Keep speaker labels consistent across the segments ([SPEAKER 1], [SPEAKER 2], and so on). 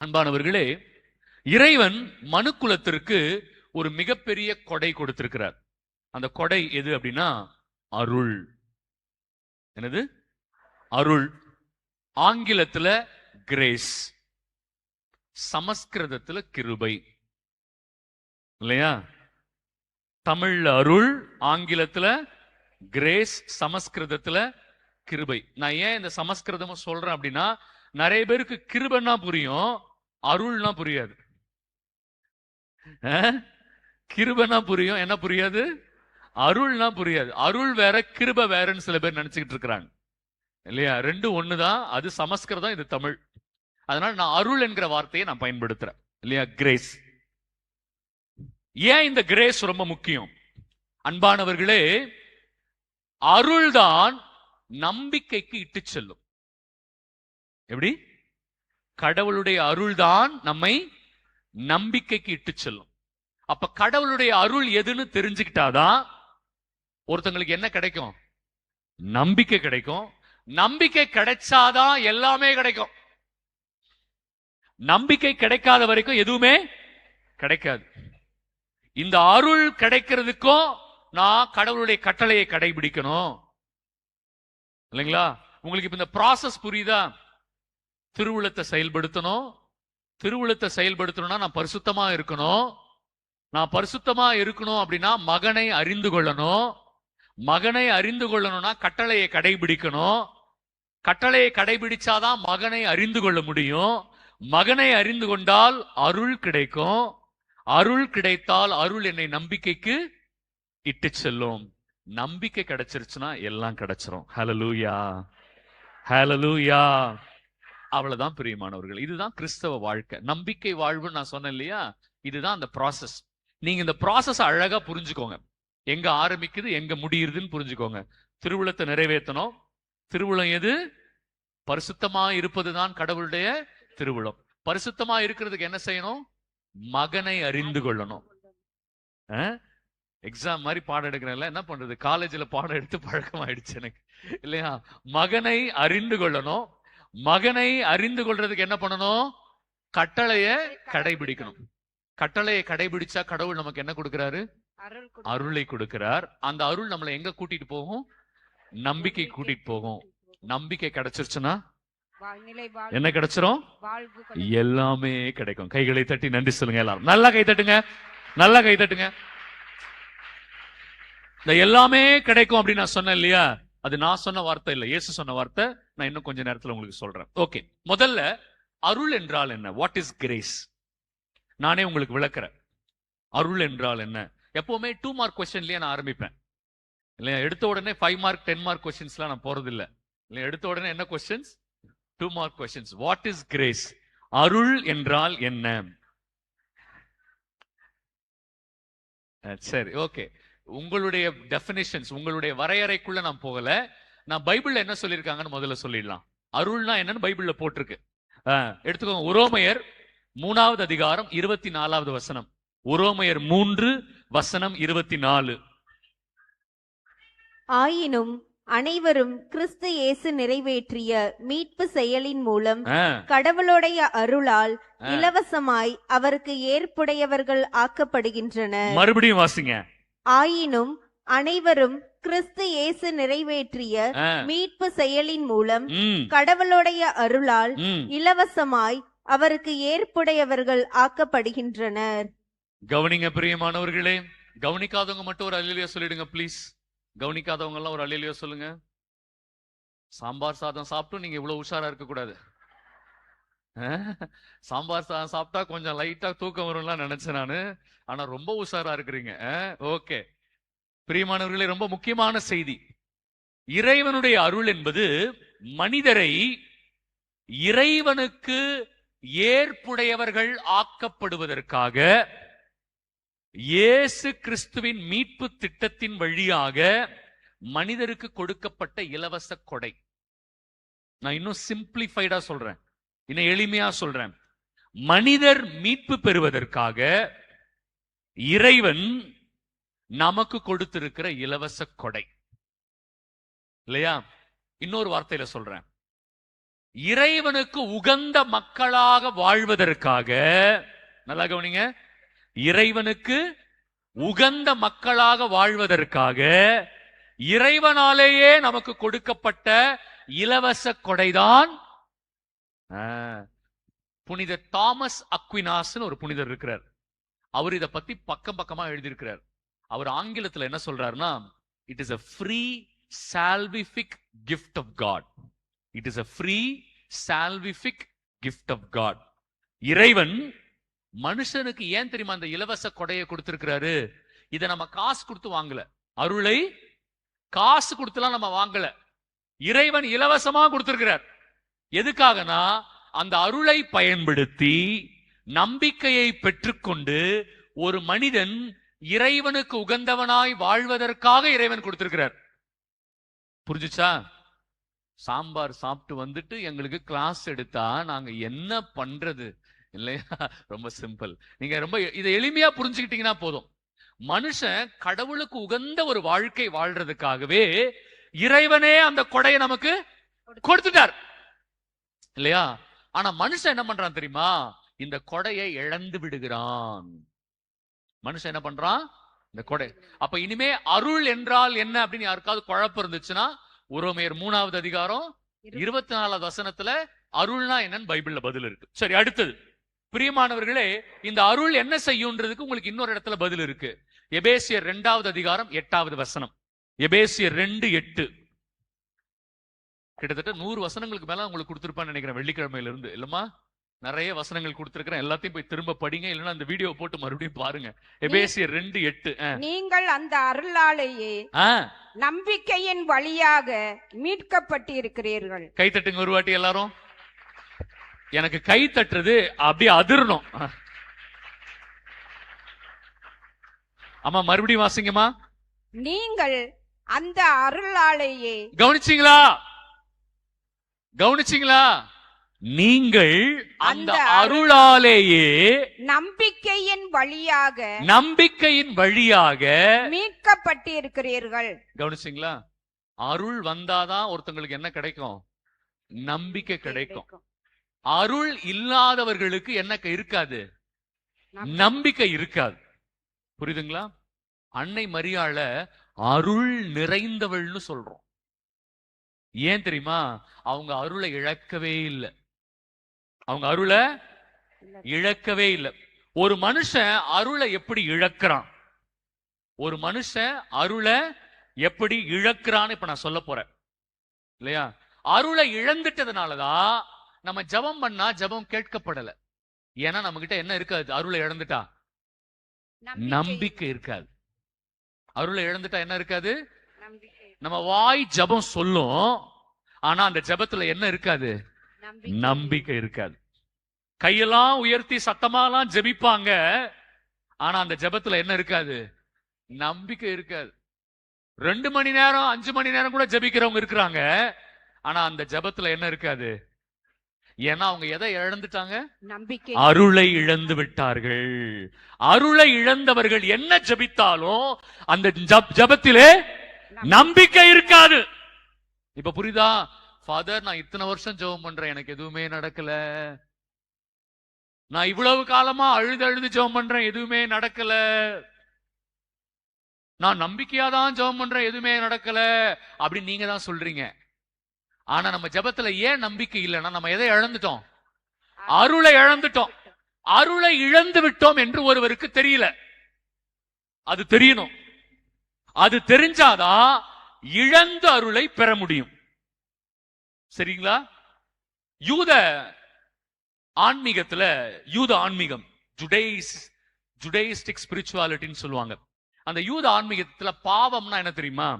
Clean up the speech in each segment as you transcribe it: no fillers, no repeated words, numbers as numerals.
[SPEAKER 1] அன்பானவர்களே, இறைவன் மனுக்குலத்திற்கு ஒரு மிகப்பெரிய கொடை கொடுத்திருக்கிறார். அந்த கொடை எது அப்படின்னா அருள். என்னது? அருள். ஆங்கிலத்துல கிரேஸ், சமஸ்கிருதத்துல கிருபை. இல்லையா? தமிழ்ல அருள், ஆங்கிலத்துல கிரேஸ், சமஸ்கிருதத்துல கிருபை. நான் ஏன் இந்த சமஸ்கிருதம் சொல்றேன் அப்படின்னா, நிறைய பேருக்கு கிருபைன்னா புரியும், அருள்னா புரியாது. கிருபைனா புரியும், என்ன புரியாது? அருள்னா புரியாது. அருள் வேற, கிருபை வேறன்னு சில பேர் நினைச்சுக்கிட்டு இருக்கிறாங்க. இல்லையா? ரெண்டும் ஒண்ணுதான். அது சமஸ்கிருதம், இது தமிழ். அதனால நான் அருள் என்கிற வார்த்தையை நான் பயன்படுத்துறேன். இல்லையா? கிரேஸ். ஏன் இந்த கிரேஸ் ரொம்ப முக்கியம்? அன்பானவர்களே, அருள்தான் நம்பிக்கைக்கு இட்டு செல்லும். எப்படி? கடவுளுடைய அருள்தான் நம்மை நம்பிக்கைக்கு இட்டு செல்லும். அப்ப கடவுளுடைய அருள் எதுன்னு தெரிஞ்சுக்கிட்டாதான் ஒருத்தங்களுக்கு என்ன கிடைக்கும்? நம்பிக்கை கிடைக்கும். நம்பிக்கை கிடைச்சாதான் எல்லாமே கிடைக்கும். நம்பிக்கை கிடைக்காத வரைக்கும் எதுவுமே கிடைக்காது. இந்த அருள் கிடைக்கிறதுக்கும் நான் கடவுளுடைய கட்டளையை கடைபிடிக்கணும். இல்லைங்களா? உங்களுக்கு இப்ப இந்த ப்ராசஸ் புரியுதா? திருவுளத்தை செயல்படுத்தணும். திருவுளத்தை செயல்படுத்தணும்னா நான் பரிசுத்தமா இருக்கணும். நான் பரிசுத்தமா இருக்கணும் அப்படின்னா மகனை அறிந்து கொள்ளணும். மகனை அறிந்து கொள்ளணும்னா கட்டளையை கடைபிடிக்கணும். கட்டளையை கடைபிடிச்சாதான் மகனை அறிந்து கொள்ள முடியும். மகனை அறிந்து கொண்டால் அருள் கிடைக்கும். அருள் கிடைத்தால் அருள் என்னை நம்பிக்கைக்கு இட்டு செல்லும். நம்பிக்கை கிடைச்சிருச்சுன்னா எல்லாம் கிடைச்சிரும். ஹல்லேலூயா, ஹல்லேலூயா. அவ்வளவுதான் பிரியமானவர்கள். இதுதான் கிறிஸ்தவ வாழ்க்கை. நம்பிக்கை வாழ்வு நான் சொன்னேன் இல்லையா? இதுதான் அந்த ப்ராசஸ். நீங்க இந்த ப்ராசஸ் அழகா புரிஞ்சுக்கோங்க. எங்க ஆரம்பிக்குது, எங்க முடியுதுன்னு புரிஞ்சுக்கோங்க. திருவுளத்தை நிறைவேற்றணும். திருவுளம் எது? பரிசுத்தமா இருப்பதுதான் கடவுளுடைய திருவுளம். பரிசுத்தமா இருக்கிறதுக்கு என்ன செய்யணும்? மகனை அறிந்து கொள்ளணும். எக்ஸாம் மாதிரி பாடம் எடுக்கிறேன்ல, என்ன பண்றது? காலேஜ்ல பாடம் எடுத்து பழக்கம் ஆயிடுச்சு எனக்கு. இல்லையா? மகனை அறிந்து கொள்ளணும். மகனை அறிந்து கொள்றதுக்கு என்ன பண்ணணும்? கட்டளையை கடைபிடிக்கணும். கட்டளையை கடைபிடிச்சா கடவுள் நமக்கு என்ன கொடுக்கிறாரு? அருளை கொடுக்கிறார். அந்த அருள் நம்மளை எங்க கூட்டிட்டு போகும்? நம்பிக்கை கூட்டிட்டு போகும். நம்பிக்கை கிடைச்சிருச்சுன்னா என்ன கிடைச்சிரும்? எல்லாமே கிடைக்கும். கைகளை தட்டி நன்றி சொல்லுங்க. எல்லாரும் நல்லா கை தட்டுங்க, நல்லா கை தட்டுங்க. இந்த எல்லாமே கிடைக்கும் அப்படின்னு நான் சொன்னேன் இல்லையா? அது நான் சொன்ன வார்த்தை இல்ல, இயேசு சொன்ன வார்த்தை. நான் இன்னும் கொஞ்ச நேரத்தில் உங்களுக்கு சொல்றேன். ஓகே, முதல்ல அருள் என்றால் என்ன? What is grace? நானே உங்களுக்கு விளக்குறேன். அருள் என்றால் என்ன? எப்பவுமே 2 மார்க் கொஸ்டின்லயே நான் ஆரம்பிப்பேன் இல்லையா? எடுத்த உடனே 5 மார்க் 10 மார்க் கொஸ்டின்ஸ்லாம் நான் போறது இல்ல. எடுத்த உடனே என்ன questions? 2 mark questions. What is grace? அருள் என்றால் என்ன? சரி, ஓகே. உங்களுடைய டெஃபினிஷன்ஸ், உங்களுடைய வரையறைக்குள்ள நான் போகல. நான் பைபிள்ல என்ன சொல்லியிருக்காங்கன்னு முதல்ல சொல்லிடலாம். அருள்னா என்னன்னு பைபிள்ல போட்டிருக்கு. எடுத்துக்கோங்க. உரோமையர் 3வது அதிகாரம் 24வது வசனம். உரோமையர் 3:24.
[SPEAKER 2] ஆயினும் அனைவரும் கிறிஸ்து இயேசு நிறைவேற்றிய மீட்பு செயலின் மூலம் கடவுளுடைய அருளால் இலவசமாய் அவருக்கு ஏற்புடையவர்கள் ஆக்கப்படுகின்றனர்.
[SPEAKER 1] மறுபடியும் வாசிங்க.
[SPEAKER 2] ஆயினும் அனைவரும் கிறிஸ்து இயேசு நிறைவேற்றிய மீட்பு செயலின் மூலம் கடவுளுடைய அருளால் இலவசமாய் அவருக்கு ஏற்புடையவர்கள் ஆக்கப்படுகின்றனர்.
[SPEAKER 1] கவனிங்க பிரியமானவர்களே. கவனிக்காதவங்க மட்டும் ஒரு அல்லேலூயா சொல்லிடுங்க ப்ளீஸ். கவனிக்காதவங்க எல்லாம் ஒரு அல்லேலூயா சொல்லுங்க. சாம்பார் சாதம் சாப்பிட்டு நீங்க இவ்வளவு உஷாரா இருக்க கூடாது. சாம்பார் சாதம் சாப்பிட்டா கொஞ்சம் லைட்டா தூக்கம் வரும்லாம் நினைச்சேன் நானு. ஆனா ரொம்ப உஷாரா இருக்கிறீங்க. ஓகே பிரியமானவர்களே, ரொம்ப முக்கியமான செய்தி. இறைவனுடைய அருள் என்பது மனிதரை இறைவனுக்கு ஏற்புடையவர்கள் ஆக்கப்படுவதற்காக இயேசு கிறிஸ்துவின் மீட்பு திட்டத்தின் வழியாக மனிதருக்கு கொடுக்கப்பட்ட இலவச கொடை. நான் இன்னும் சிம்பிளிஃபைடா சொல்றேன், இன்னும் எளிமையா சொல்றேன். மனிதர் மீட்பு பெறுவதற்காக இறைவன் நமக்கு கொடுத்திருக்கிற இலவச கொடை இல்லையா? இன்னொரு வார்த்தையில சொல்றேன், இறைவனுக்கு உகந்த மக்களாக வாழ்வதற்காக, நல்லா கவனிங்க, இறைவனுக்கு உகந்த மக்களாக வாழ்வதற்காக இறைவனாலேயே நமக்கு கொடுக்கப்பட்ட இலவச கொடைதான் புனித தாமஸ் அக்வினாஸ் ஒரு புனிதர் இருக்கிறார். அவர் இத பத்தி பக்கம் பக்கமா எழுதியிருக்கிறார். அவர் ஆங்கிலத்தில் என்ன சொல்றாருன்னா, it is a free salvific gift of God. It is a free salvific gift of God. இறைவன் மனுஷனுக்கு ஏன் தெரியுமா அந்த இலவச கொடையை கொடுத்திருக்கிறாரு? இதை நம்ம காசு கொடுத்து வாங்கல. அருளை காசு கொடுத்துலாம் நம்ம வாங்கல. இறைவன் இலவசமா கொடுத்திருக்கிறார். எதுக்காகனா, அந்த அருளை பயன்படுத்தி நம்பிக்கையை பெற்றுக்கொண்டு ஒரு மனிதன் இறைவனுக்கு உகந்தவனாய் வாழ்வதற்காக இறைவன் கொடுத்திருக்கிறார். புரிஞ்சுச்சா? சாம்பார் சாப்பிட்டு வந்துட்டு எங்களுக்கு கிளாஸ் எடுத்தா நாங்க என்ன பண்றது இல்லையா? ரொம்ப சிம்பிள். நீங்க ரொம்ப இதை எளிமையா புரிஞ்சுக்கிட்டீங்கன்னா போதும். மனுஷன் கடவுளுக்கு உகந்த ஒரு வாழ்க்கை வாழ்றதுக்காகவே இறைவனே அந்த கொடையை நமக்கு கொடுத்துட்டார் இல்லையா? ஆனா மனுஷன் என்ன பண்றான் தெரியுமா? இந்த கொடையை இழந்து விடுகிறான். மனுஷன் என்ன பண்றான்? இந்த கொடை. அப்ப இனிமே அருள் என்றால் என்ன அப்படின்னு யாருக்காவது குழப்பம் இருந்துச்சுன்னா, உரோமையர் 3வது அதிகாரம் 24வது வசனத்துல அருள்னா என்னன்னு பைபிள்ல பதில் இருக்கு. சரி, அடுத்தது பிரியமானவர்களே, இந்த அருள் என்ன செய்யும்ன்றதுக்கு உங்களுக்கு இன்னொரு இடத்துல பதில் இருக்கு. எபேசியர் 2வது அதிகாரம் 8வது வசனம். எபேசியர் 2:8. கிட்டத்தட்ட 100 வசனங்களுக்கு மேல உங்களுக்கு கொடுத்திருப்பான்னு நினைக்கிறேன் வெள்ளிக்கிழமையில இருந்து. இல்லமா, நிறைய வசனங்கள் கொடுத்திருக்கிறேன். எல்லாத்தையும் போய் திரும்ப படிங்க, இல்லைன்னா அந்த வீடியோ போட்டு மறுபடியும் பாருங்க. எபேசியர் 2:8. நீங்கள்
[SPEAKER 3] அந்த அருளாலேயே நம்பிக்கையின் வழியாக மீட்கப்பட்டிருக்கிறீர்கள்.
[SPEAKER 1] கை தட்டுங்க ஒரு வாட்டி எல்லாரும். எனக்கு கை தட்டுறது அப்படியே அதிரணும். ஆமா, மறுபடியும் வாசிங்கம்மா.
[SPEAKER 3] நீங்கள் அந்த அருளாலேயே.
[SPEAKER 1] கவனிச்சீங்களா? கவனிச்சீங்களா? நீங்கள் அந்த அருளாலேயே
[SPEAKER 3] நம்பிக்கையின்
[SPEAKER 1] வழியாக
[SPEAKER 3] மீட்கப்பட்டிருக்கிறீர்கள்.
[SPEAKER 1] கவனிச்சீங்களா? அருள் வந்தாதான் ஒருத்தங்களுக்கு என்ன கிடைக்கும்? நம்பிக்கை கிடைக்கும். அருள் இல்லாதவர்களுக்கு என்ன இருக்காது? நம்பிக்கை இருக்காது. புரியுதுங்களா? அன்னை மரியாள அருள் நிறைந்தவள்னு சொல்றோம். ஏன் தெரியுமா? அவங்க அருளை இழக்கவே இல்லை. அவங்க அருளை இழக்கவே இல்லை. ஒரு மனுஷன் அருளை எப்படி இழக்கிறான்? ஒரு மனுஷன் அருளை எப்படி இழக்கிறான்னு இப்ப நான் சொல்ல போறேன் இல்லையா? அருளை இழந்துட்டதுனாலதான் நம்ம ஜெபம் பண்ணா ஜெபம் கேட்கப்படல. ஏன்னா நம்ம கிட்ட என்ன இருக்காது? அருளை இழந்துட்டா நம்பிக்கை இருக்காது. அருளை இழந்துட்டா என்ன இருக்காது? நம்ம வாய் ஜெபம் சொல்லும், ஆனா அந்த ஜெபத்துல என்ன இருக்காது? நம்பிக்கை இருக்காது. கையெல்லாம் உயர்த்தி சத்தமாலாம் ஜெபிப்பாங்க, ஆனா அந்த ஜெபத்துல என்ன இருக்காது? நம்பிக்கை இருக்காது. 2 மணி நேரம் 5 மணி நேரம் கூட ஜெபிக்கிறவங்க இருக்கிறாங்க, ஆனா அந்த ஜெபத்துல என்ன இருக்காது? ஏன்னா அவங்க எதை இழந்துட்டாங்க?
[SPEAKER 3] நம்பிக்கை.
[SPEAKER 1] அருளை இழந்து விட்டார்கள். அருளை இழந்தவர்கள் என்ன ஜெபித்தாலும் அந்த ஜெபத்திலே நம்பிக்கை இருக்காது. இப்ப புரியுதா? ஃபாதர், நான் இத்தனை வருஷம் ஜெபம் பண்றேன், எனக்கு எதுவுமே நடக்கல. நான் இவ்வளவு காலமா அழுது ஜெபம் பண்றேன், எதுவுமே நடக்கல. நான் நம்பிக்கையாதான் ஜெபம் பண்றேன், எதுவுமே நடக்கல அப்படின்னு நீங்க தான் சொல்றீங்க. ஆனா நம்ம ஜெபத்துல ஏன் நம்பிக்கை இல்லைன்னா நம்ம எதை இழந்துட்டோம்? அருளை இழந்துட்டோம். அருளை இழந்து விட்டோம் என்று ஒருவருக்கு தெரியல. அது தெரியணும். அது தெரிஞ்சாதான் இழந்த அருளை பெற முடியும். சரிங்களா? யூத ஆன்மீகத்துல, யூத ஆன்மீகம் ஜுடைஸ்டிக் ஸ்பிரிச்சுவாலிட்டின்னு சொல்லுவாங்க. அந்த யூத ஆன்மீகத்துல பாவம்னா என்ன தெரியுமா?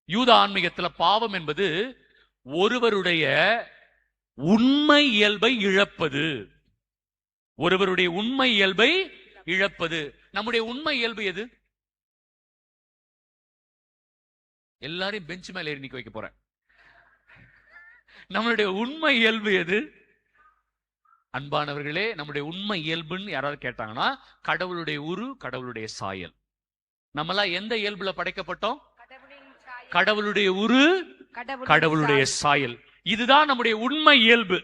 [SPEAKER 1] யூத ஆன்மீகத்துல பாவம் என்பது ஒருவருடைய உண்மை இயல்பை இழப்பது. ஒருவருடைய உண்மை இயல்பை இழப்பது. நம்முடைய உண்மை இயல்பு எது? எல்லாரையும் பெஞ்ச் மேல ஏறி நிக்க வைக்க போறேன். நம்மளுடைய உண்மை இயல்பு எது? அன்பானவர்களே, நம்முடைய உண்மை இயல்புன்னு யாராவது கேட்டாங்கன்னா கடவுளுடைய உரு, கடவுளுடைய சாயல். நம்மளாம் எந்த இயல்புல படைக்கப்பட்டோம்? கடவுளுடைய உரு, கடவுளுடைய சாயல். இதுதான் நம்முடைய உண்மை இயல்பு.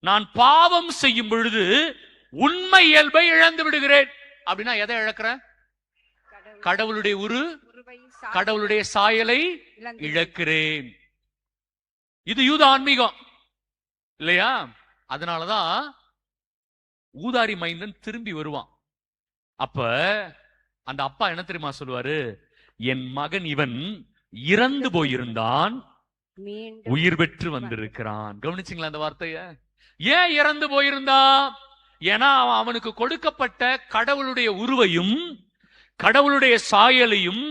[SPEAKER 1] நான் பாவம் செய்யும் பொழுது உண்மை இயல்பை இழந்து விடுகிறேன். அப்படின்னா எதை இழக்கிறேன்? கடவுளுடைய கடவுளுடைய சாயலை இழக்கிறேன். இது யூத ஆன்மீகம் இல்லையா? அதனாலதான் ஊதாரி மைந்தன் திரும்பி வருவான். அப்ப அந்த அப்பா என்ன தெரியுமா சொல்லுவாரு? என் மகன் இவன் இறந்து போயிருந்தான், உயிர் பெற்று வந்திருக்கிறான். கவனிச்சிங்களா அந்த வார்த்தைய? ஏன் இறந்து போயிருந்தான்? ஏன்னா அவனுக்கு கொடுக்கப்பட்ட கடவுளுடைய உருவையும் கடவுளுடைய சாயலையும்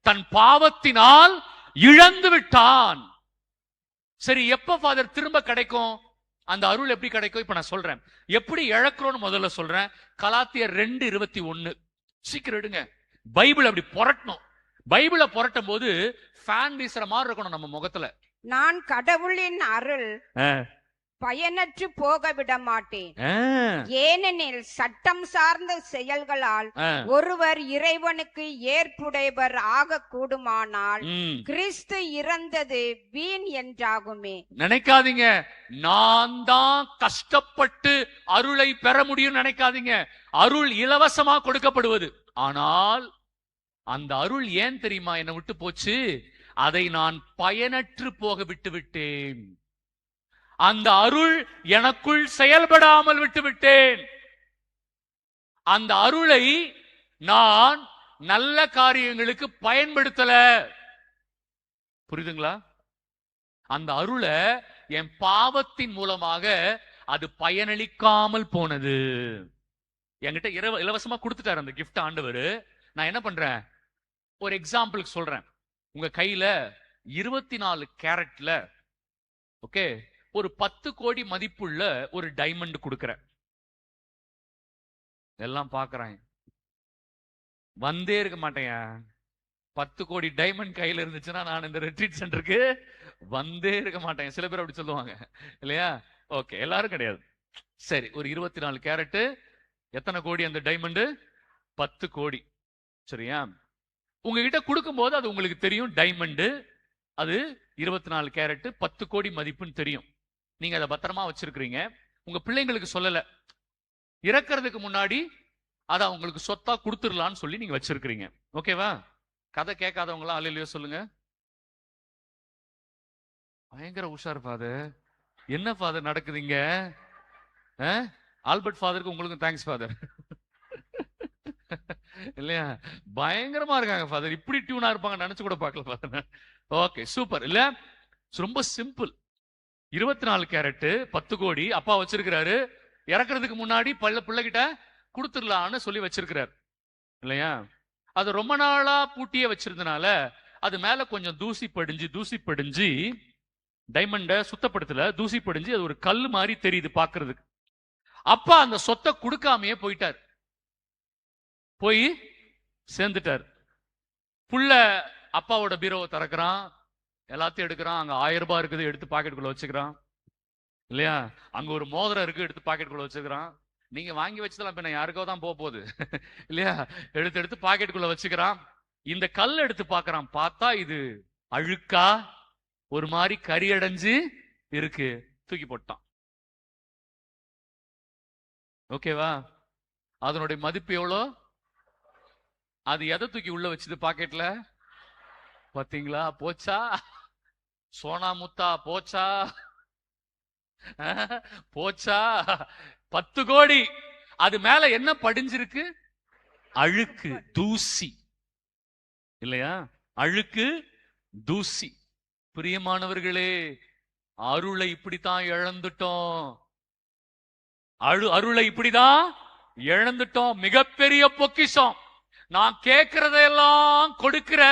[SPEAKER 1] தன் பாவத்தினால் இழந்து விட்டான். சரி, எப்ப ஃபாதர் திரும்ப கிடைக்கும் அந்த அருள்? எப்படி கிடைக்கும்? இப்ப நான் சொல்றேன் எப்படி இழக்கிறோம்னு முதல்ல சொல்றேன். கலாத்தியர் 2:21 சீக்கிரம் எடுங்க. பைபிள் அப்படி புரட்டணும். பைபிளை புரட்டும் போது ஃபேன் வீசுற மாதிரி இருக்கணும் நம்ம முகத்துல.
[SPEAKER 3] நான் கடவுளின் அருள் பயனற்று போக விட மாட்டேன், ஏனெனில் சட்டம் சார்ந்த செயல்களால் ஒருவர் இறைவனுக்கு ஏற்புடையவர் ஆக கூடுமானால் கிறிஸ்து இறந்தது வீண் என்றாகுமே.
[SPEAKER 1] நினைக்காதீங்க நான் தான் கஷ்டப்பட்டு அருளை பெற முடியும் நினைக்காதீங்க. அருள் இலவசமா கொடுக்கப்படுவது. ஆனால் அந்த அருள் ஏன் தெரியுமா என்னை விட்டு போச்சு? அதை நான் பயனற்று போக விட்டு விட்டேன். அந்த அருள் எனக்குள் செயல்படாமல் விட்டு விட்டேன். அந்த அருளை நான் நல்ல காரியங்களுக்கு பயன்படுத்தல. புரியுதுங்களா? அந்த அருளை என் பாவத்தின் மூலமாக அது பயனளிக்காமல் போனது. என்கிட்ட இலவசமா கொடுத்துட்டாரு அந்த கிஃப்ட் ஆண்டவர். நான் என்ன பண்றேன்? ஒரு எக்ஸாம்பிளுக்கு சொல்றேன். உங்க கையில 24 கேரட்ல ஓகே ஒரு 10 கோடி மதிப்புள்ள ஒரு டைமண்ட் கொடுக்கிறேன். எல்லாம் பாக்குறாங்க, வந்தே இருக்க மாட்டேன். 10 கோடி டைமண்ட் கையில இருந்துச்சுன்னா நான் இந்த ரெட்ரீட் சென்டருக்கு வந்தே இருக்க மாட்டேன். சில பேர் அப்படி சொல்லுவாங்க இல்லையா? ஓகே, எல்லாரும் கிடையாது. சரி, ஒரு 24 கேரட் எத்தனை கோடி அந்த டைமண்ட்? 10 கோடி. சரியா? உங்ககிட்ட கொடுக்கும் போது அது உங்களுக்கு தெரியும், டைமண்ட் அது 24 கேரட் 10 கோடி மதிப்புன்னு தெரியும். நீங்க அதை பத்திரமா வச்சிருக்கிறீங்க. உங்க பிள்ளைங்களுக்கு சொல்லல, இறக்கிறதுக்கு முன்னாடி அதை அவங்களுக்கு சொத்தா கொடுத்துடலான்னு சொல்லி நீங்க வச்சிருக்கிறீங்க. ஓகேவா? கதை கேட்காதவங்களா அல்லையோ சொல்லுங்க. பயங்கர உஷார் ஃபாதர். என்ன ஃபாதர் நடக்குதுங்க? ஆல்பர்ட் ஃபாதருக்கு உங்களுக்கும் தேங்க்ஸ் ஃபாதர். இல்லையா? பயங்கரமா இருக்காங்க ஃபாதர். இப்படி டியூனா இருப்பாங்க நினைச்சு கூட பார்க்கல ஃபாதர். ஓகே, சூப்பர் இல்ல? ரொம்ப சிம்பிள். 24 கேரட் 10 கோடி அப்பா வச்சிருக்கிறாரு. இறக்குறதுக்கு முன்னாடி பிள்ளைகிட்ட கொடுத்துடலான்னு சொல்லி வச்சிருக்கிறாரு இல்லையா? அது ரொம்ப நாளா பூட்டியே வச்சிருந்தனால அது மேல கொஞ்சம் தூசி படிஞ்சு டைமண்ட சுத்தப்படுத்தல, தூசி படிஞ்சு அது ஒரு கல் மாதிரி தெரியுது பாக்குறதுக்கு. அப்பா அந்த சொத்தை கொடுக்காமையே போயிட்டார், போய் சேர்ந்துட்டார். புள்ள அப்பாவோட பீரோவை திறக்கிறான், எல்லாத்தையும் எடுக்கிறான். அங்க 1000 ரூபாய் இருக்குது, எடுத்து பாக்கெட்டுக்குள்ள வச்சுக்கிறான் இல்லையா? அங்க ஒரு மோதிரம் இருக்கு, எடுத்து பாக்கெட்டுக்குள்ள வச்சுக்கிறான். நீங்க வாங்கி வச்சதெல்லாம் பின்ன யாருக்கோ தான் போகுது இல்லையா? எடுத்து பாக்கெட்டுக்குள்ள வச்சுக்கிறான். இந்த கல் எடுத்து பாக்குறான். பார்த்தா இது அழுக்கா ஒரு மாதிரி கரியடைஞ்சு இருக்கு. தூக்கி போட்டான். ஓகேவா? அதனுடைய மதிப்பு எவ்வளோ? அது எதை தூக்கி உள்ள வச்சது பாக்கெட்ல? பாத்தீங்களா? போச்சா? சோனா முத்தா போச்சா? போச்சா? 10 கோடி. அது மேல என்ன படிஞ்சிருக்கு? அழுக்கு, தூசி இல்லையா? அழுக்கு, தூசி. பிரியமானவர்களே, அருளை இப்படித்தான் இழந்துட்டோம். அருளை இப்படிதான் இழந்துட்டோம். மிகப்பெரிய பொக்கிஷம். நான் கேட்கிறதெல்லாம் கொடுக்கிற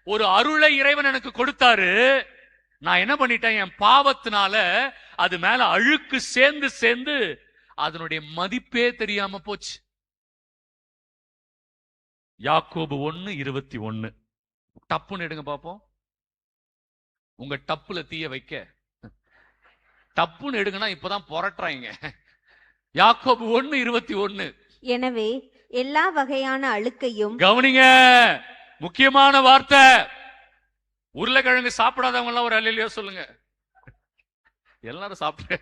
[SPEAKER 1] ஒரு அருளை இறைவன் எனக்கு கொடுத்தாரு. நான் என்ன பண்ணிட்டேன்? என் பாவத்தினால அது மேல அழுக்கு சேர்ந்து அதனுடைய மதிப்பே தெரியாம போச்சு. யாக்கோபு 1:21 டப்புன்னு எடுங்க பாப்போம். உங்க டப்புல தீய வைக்க டப்புன்னு எடுங்கன்னா இப்பதான் புரட்டுறாங்க. யாக்கோபு 1:21.
[SPEAKER 2] எனவே எல்லா வகையான அழுக்கையும்,
[SPEAKER 1] கவனிங்க, முக்கியமான வார்த்தை. உருளைக்கிழங்கு சாப்பிடாதவங்க எல்லாம் ஒரு அல்லேலூயா சொல்லுங்க. எல்லாரும் சாப்பிட்டு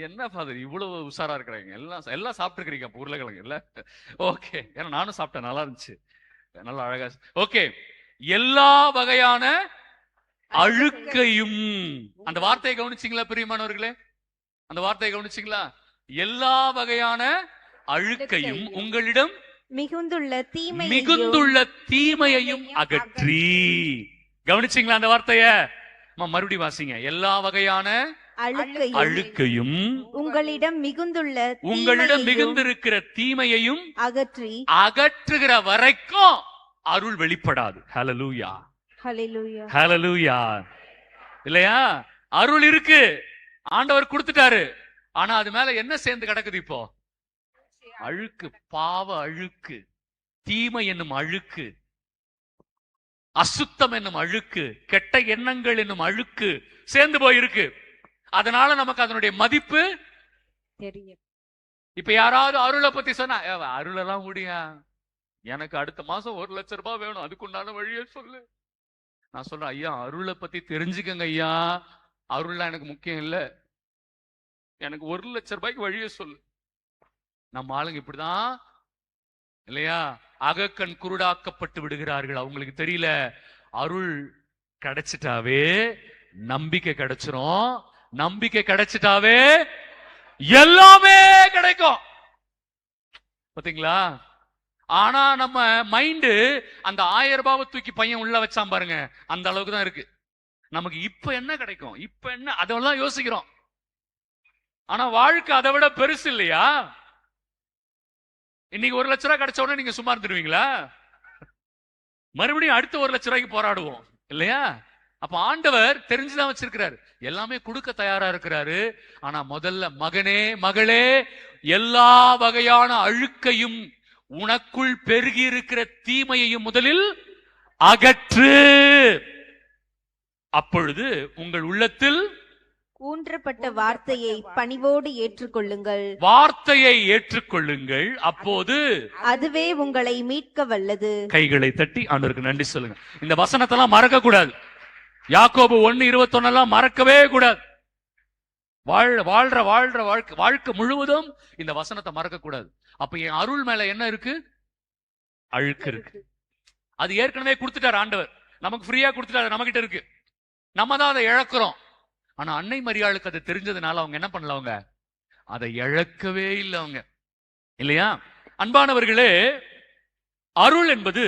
[SPEAKER 1] என்ன ஃபாதர் இவ்வளவு உஷாரா இருக்கிறாங்க, எல்லாம் சாப்பிட்டு இருக்கிறீங்க உருளைக்கிழங்கு இல்ல? ஓகே, ஏன்னா நானும் சாப்பிட்டேன், நல்லா இருந்துச்சு, நல்லா அழகா. ஓகே, எல்லா வகையான அழுக்கையும், அந்த வார்த்தையை கவனிச்சிங்களா பிரியமானவர்களே? அந்த வார்த்தையை கவனிச்சிங்களா? எல்லா வகையான அழுக்கையும் உங்களிடம் மிகுந்துள்ள தீமையையும் அகற்றி. கவனிச்சிங்களா அந்த வார்த்தைய? மறுபடியும் வாசிங்க. எல்லா வகையான அழுக்கையும்
[SPEAKER 2] உங்களிடம்
[SPEAKER 1] மிகுந்திருக்கிற தீமையையும் அகற்றுகிற வரைக்கும் அருள் வெளிப்படாது. ஹல்லேலூயா,
[SPEAKER 2] ஹல்லேலூயா,
[SPEAKER 1] ஹல்லேலூயா. இல்லையா? அருள் இருக்கு, ஆண்டவர் கொடுத்துட்டாரு. ஆனா அது மேல என்ன சேர்ந்து கிடக்குது இப்போ? அழுக்கு, பாவ அழுக்கு, தீமை என்னும் அழுக்கு, அசுத்தம் என்னும் அழுக்கு, கெட்ட எண்ணங்கள் என்னும் அழுக்கு சேர்ந்து போயிருக்கு. அதனால நமக்கு அதனுடைய மதிப்பு தெரியும். இப்ப யாராவது அருளை பத்தி சொன்னா, அருள் எல்லாம் முடியா, எனக்கு அடுத்த மாசம் 1 லட்சம் ரூபாய் வேணும், அதுக்குண்டான வழியை சொல்லு. நான் சொல்றேன், ஐயா அருளை பத்தி தெரிஞ்சுக்கங்க ஐயா, அருள்லாம் எனக்கு முக்கியம் இல்ல, எனக்கு 1 லட்சம் ரூபாய்க்கு வழியை சொல்லு. நம்ம ஆளுங்க இப்படிதான் இல்லையா? அகக்கண் குருடாக்கப்பட்டு விடுகிறார்கள். அவங்களுக்கு தெரியல, அருள் கிடைச்சிட்டாவே நம்பிக்கை கிடைச்சிரும், நம்பிக்கை கிடைச்சிட்டாவே எல்லாமே கிடைக்கும். பாத்தீங்களா? ஆனா நம்ம மைண்டு அந்த 1000 ரூபாவை தூக்கி பையன் உள்ள வச்சான் பாருங்க, அந்த அளவுக்கு தான் இருக்கு. நமக்கு இப்ப என்ன கிடைக்கும், இப்ப என்ன, அதெல்லாம் யோசிக்கிறோம். ஆனா வாழ்க்கை அதை விட பெருசு இல்லையா? இன்னைக்கு 1 லட்சம் ரூபாய் கிடைச்ச உடனே நீங்க சும்மா இருந்துருவீங்களா? மறுபடியும் அடுத்த 1 லட்சம் ரூபாய்க்கு போராடுவோம் இல்லையா? அப்ப ஆண்டவர் தெரிஞ்சுதான் வச்சிருக்கிறாரு, எல்லாமே கொடுக்க தயாரா இருக்கிறாரு. ஆனா முதல்ல மகனே மகளே, எல்லா வகையான அழுக்கையும் உனக்குள் பெருகி இருக்கிற தீமையையும் முதலில் அகற்று. அப்பொழுது உங்கள் உள்ளத்தில்
[SPEAKER 2] ஊன்றப்பட்ட வார்த்தையை பணிவோடு ஏற்றுக்கொள்ளுங்கள்.
[SPEAKER 1] வார்த்தையை ஏற்றுக்கொள்ளுங்கள், அப்போது
[SPEAKER 2] அதுவே உங்களை மீட்க வல்லது.
[SPEAKER 1] கைகளை தட்டி ஆண்டவருக்கு நன்றி சொல்லுங்க. இந்த வசனத்தெல்லாம் மறக்க கூடாது. யாக்கோபு 1:21 எல்லாம் மறக்கவே கூடாது. வாழ்ற வாழ்க்கை முழுவதும் இந்த வசனத்தை மறக்க கூடாது. அப்ப என் அருள் மேல என்ன இருக்கு? அழுக்கு இருக்கு. அது ஏற்கனவே கொடுத்துட்டார் ஆண்டவர், நமக்கு ஃப்ரீயா கொடுத்துட்டாரு, நம்ம கிட்ட இருக்கு. நம்ம தான் அதை இழக்கிறோம். ஆனா அன்னை மரியாளுக்கு அது தெரிஞ்சதுனால அவங்க என்ன பண்ணல, அவங்க அதை இழக்கவே இல்லை அவங்க, இல்லையா? அன்பானவர்களே, அருள் என்பது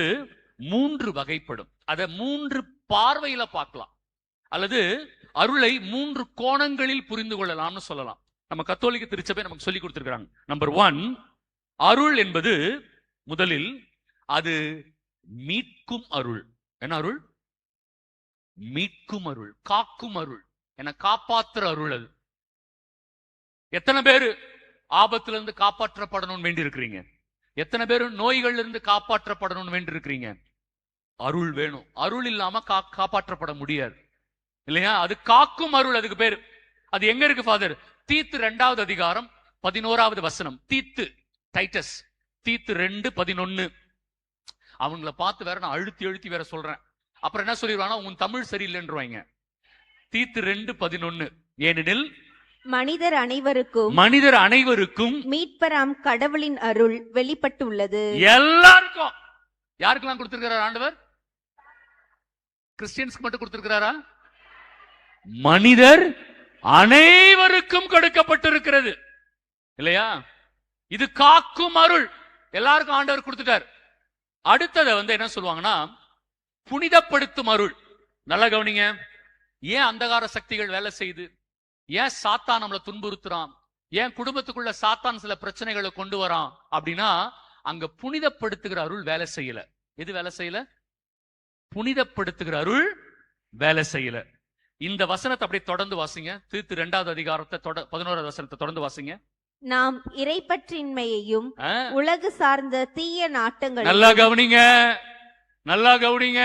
[SPEAKER 1] 3 வகைப்படும். அதை 3 பார்வையில பார்க்கலாம், அல்லது அருளை 3 கோணங்களில் புரிந்து கொள்ளலாம்னு சொல்லலாம். நம்ம கத்தோலிக்க திருச்சபை நமக்கு சொல்லி கொடுத்திருக்கிறாங்க. நம்பர் 1, அருள் என்பது முதலில் அது மீட்கும் அருள். என்ன அருள்? மீட்கும் அருள், காக்கும் அருள், என காப்பாற்றுற அருள். அது எத்தனை பேரு ஆபத்துல இருந்து காப்பாற்றப்படணும்னு வேண்டி இருக்கிறீங்க? எத்தனை பேரு நோய்கள்ல இருந்து காப்பாற்றப்படணும்னு வேண்டி இருக்கிறீங்க? அருள் வேணும். அருள் இல்லாம காப்பாற்றப்பட முடியாது, இல்லையா? அது காக்கும் அருள், அதுக்கு பேரு. அது எங்க இருக்கு ஃபாதர்? தீத்து 2வது அதிகாரம் 11வது வசனம். டைட்டஸ் தீத்து 2:11. அவங்கள பார்த்து வேற நான் அழுத்தி வேற சொல்றேன். அப்புறம் என்ன சொல்லிடுவானா, உன் தமிழ் சரியில்லைன்றுவாங்க. தீத்து 2:11. ஏனெனில்
[SPEAKER 2] மனிதர் அனைவருக்கும் மீட்பராம் கடவுளின் அருள் வெளிப்பட்டுள்ளது.
[SPEAKER 1] எல்லாருக்கும். யாருக்கெல்லாம் கொடுத்திருக்கிறார் ஆண்டவர்? கிறிஸ்டியன்ஸ்க்கு மட்டும் கொடுத்திருக்கிறாரா? மனிதர் அனைவருக்கும் கொடுக்கப்பட்டிருக்கிறது, இல்லையா? இது காக்கும் அருள், எல்லாருக்கும் ஆண்டவர் கொடுத்துட்டார். அடுத்ததை என்ன சொல்லுவாங்கன்னா, புனிதப்படுத்தும் அருள். நல்லா கவனிங்க. ஏன் அந்தகார சக்திகள் வேலை செய்யுது? ஏன் சாத்தான் நம்மளை துன்புறுத்துறான்? ஏன் குடும்பத்துக்குள்ள சாத்தான் சில பிரச்சனைகளை கொண்டு வரான் அப்படின்னா, அங்க புனிதப்படுத்துகிற அருள் வேலை செய்யல. எது வேலை செய்யல? புனிதப்படுத்துகிற அருள் வேலை செய்யல. இந்த வசனத்தை அப்படியே தொடர்ந்து வாசிங்க. தீத்து 2வது அதிகாரத்தை 11வது வசனத்தை தொடர்ந்து வாசிங்க.
[SPEAKER 2] நாம் இறைப்பற்றின்மையையும் உலகு சார்ந்த தீய நாட்டங்கள்.
[SPEAKER 1] நல்லா கவனிங்க, நல்லா கவனிங்க.